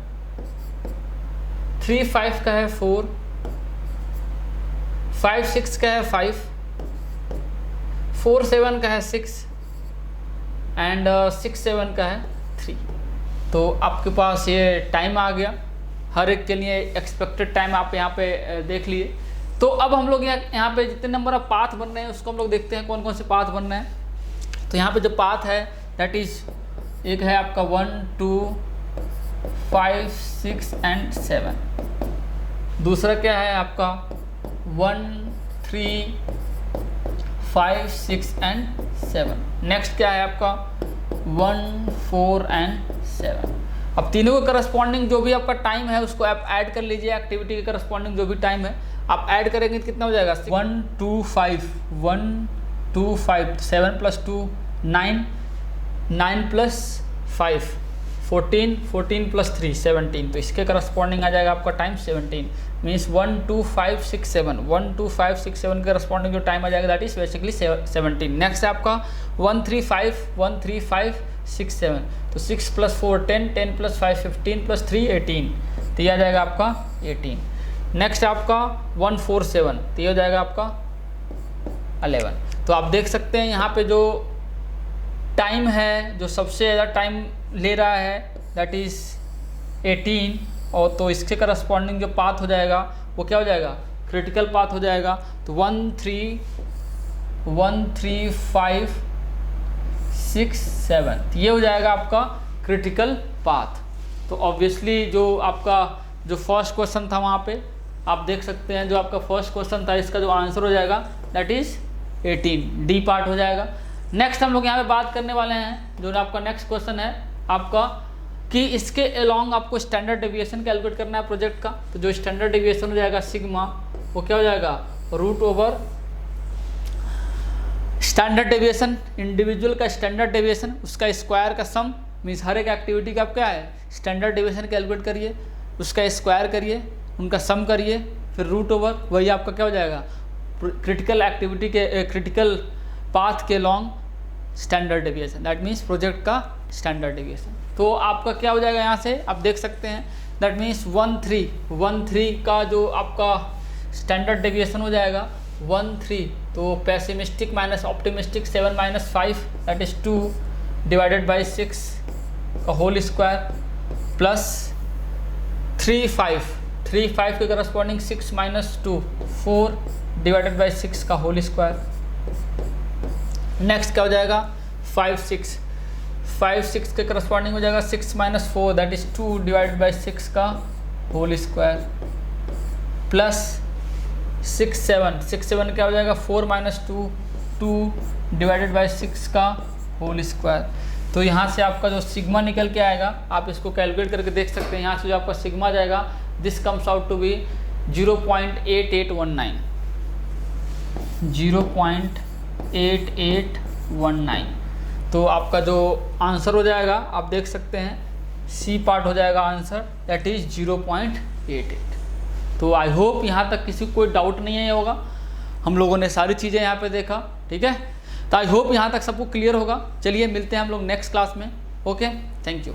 3 5 का है 4, 5 6 का है 5, 4 7 का है 6 एंड 6 7 का है 3। तो आपके पास ये टाइम आ गया। हर एक के लिए एक्सपेक्टेड टाइम आप यहाँ पे देख लिए। तो अब हम लोग यहाँ पे जितने नंबर ऑफ पाथ बन रहे हैं उसको हम लोग देखते हैं कौन कौन से पाथ बन रहे हैं। तो यहाँ पे जो पाथ है दैट इज एक है आपका 1 2 5 6 एंड 7। दूसरा क्या है आपका 1 3 5 6 एंड 7। नेक्स्ट क्या है आपका 1 4 एंड 7। अब तीनों के करस्पॉन्डिंग जो भी आपका टाइम है उसको आप ऐड कर लीजिए। एक्टिविटी के करस्पॉन्डिंग जो भी टाइम है आप ऐड करेंगे तो कितना हो जाएगा 1 2 5 1 2 5 7 + 2 9 9 + 5 14 14 + 3 17। तो इसके करस्पॉन्डिंग आ जाएगा आपका टाइम 17। मीन्स 1 2 5 6 7 1 2 5 6 7 के करस्पॉन्डिंग जो टाइम आ जाएगा दैट इज बेसिकली 17। नेक्स्ट है आपका 1 3 5 1 3 5 6 7। तो 6 + 4 10 10 + 5 15 + 3 18। तो ये आ जाएगा आपका 18। नेक्स्ट आपका 1 4 7, तो ये हो जाएगा आपका 11। तो आप देख सकते हैं यहाँ पे जो टाइम है जो सबसे ज़्यादा टाइम ले रहा है दैट इज़ 18। और तो इसके करस्पॉन्डिंग जो पाथ हो जाएगा वो क्या हो जाएगा क्रिटिकल पाथ हो जाएगा। तो 1 3 5 6 7, तो ये हो जाएगा आपका क्रिटिकल पाथ। तो ऑब्वियसली जो आपका जो फर्स्ट क्वेश्चन था वहाँ पे आप देख सकते हैं जो आपका फर्स्ट क्वेश्चन था इसका जो आंसर हो जाएगा दैट इज़ 18, डी पार्ट हो जाएगा। नेक्स्ट हम लोग यहाँ पे बात करने वाले हैं जो आपका नेक्स्ट क्वेश्चन है आपका कि इसके अलोंग आपको स्टैंडर्ड डेविएशन कैलकुलेट करना है प्रोजेक्ट का। तो जो स्टैंडर्ड डेविएशन हो जाएगा सिग्मा, वो क्या हो जाएगा √/, स्टैंडर्ड डेविएशन इंडिविजुअल का स्टैंडर्ड डेविएशन उसका स्क्वायर का सम। मीन्स हर एक एक्टिविटी का आप क्या है स्टैंडर्ड डेविएशन कैलकुलेट करिए, उसका स्क्वायर करिए, उनका सम करिए, फिर √/, वही आपका क्या हो जाएगा क्रिटिकल एक्टिविटी के क्रिटिकल पाथ के long standard deviation, that means project का स्टैंडर्ड डेविएशन। तो आपका क्या हो जाएगा यहाँ से आप देख सकते हैं दैट मीन्स 1 3 का जो आपका स्टैंडर्ड डेविएशन हो जाएगा 1 3। तो pessimistic minus optimistic 7 - 5 that is 2 / 6 का होल स्क्वायर प्लस 3 5 के करस्पॉन्डिंग 6 - 2 4 / 6 का होल स्क्वायर। नेक्स्ट क्या हो जाएगा 5 6 5 6 के करस्पॉन्डिंग हो जाएगा 6 minus 4 that is 2 divided by 6 का होल स्क्वायर प्लस 6 7 क्या हो जाएगा 4 माइनस 2 2 डिवाइडेड बाई 6 का होल स्क्वायर। तो यहाँ से आपका जो सिग्मा निकल के आएगा आप इसको कैलकुलेट करके देख सकते हैं। यहाँ से जो आपका सिग्मा जाएगा this comes out to be 0.8819 0.8819। तो आपका जो आंसर हो जाएगा आप देख सकते हैं सी पार्ट हो जाएगा आंसर दैट इज़ 0.88। तो आई होप यहाँ तक किसी को कोई डाउट नहीं है होगा। हम लोगों ने सारी चीज़ें यहाँ पे देखा, ठीक है। तो आई होप यहाँ तक सबको क्लियर होगा। चलिए मिलते हैं हम लोग नेक्स्ट क्लास में। Okay, thank you.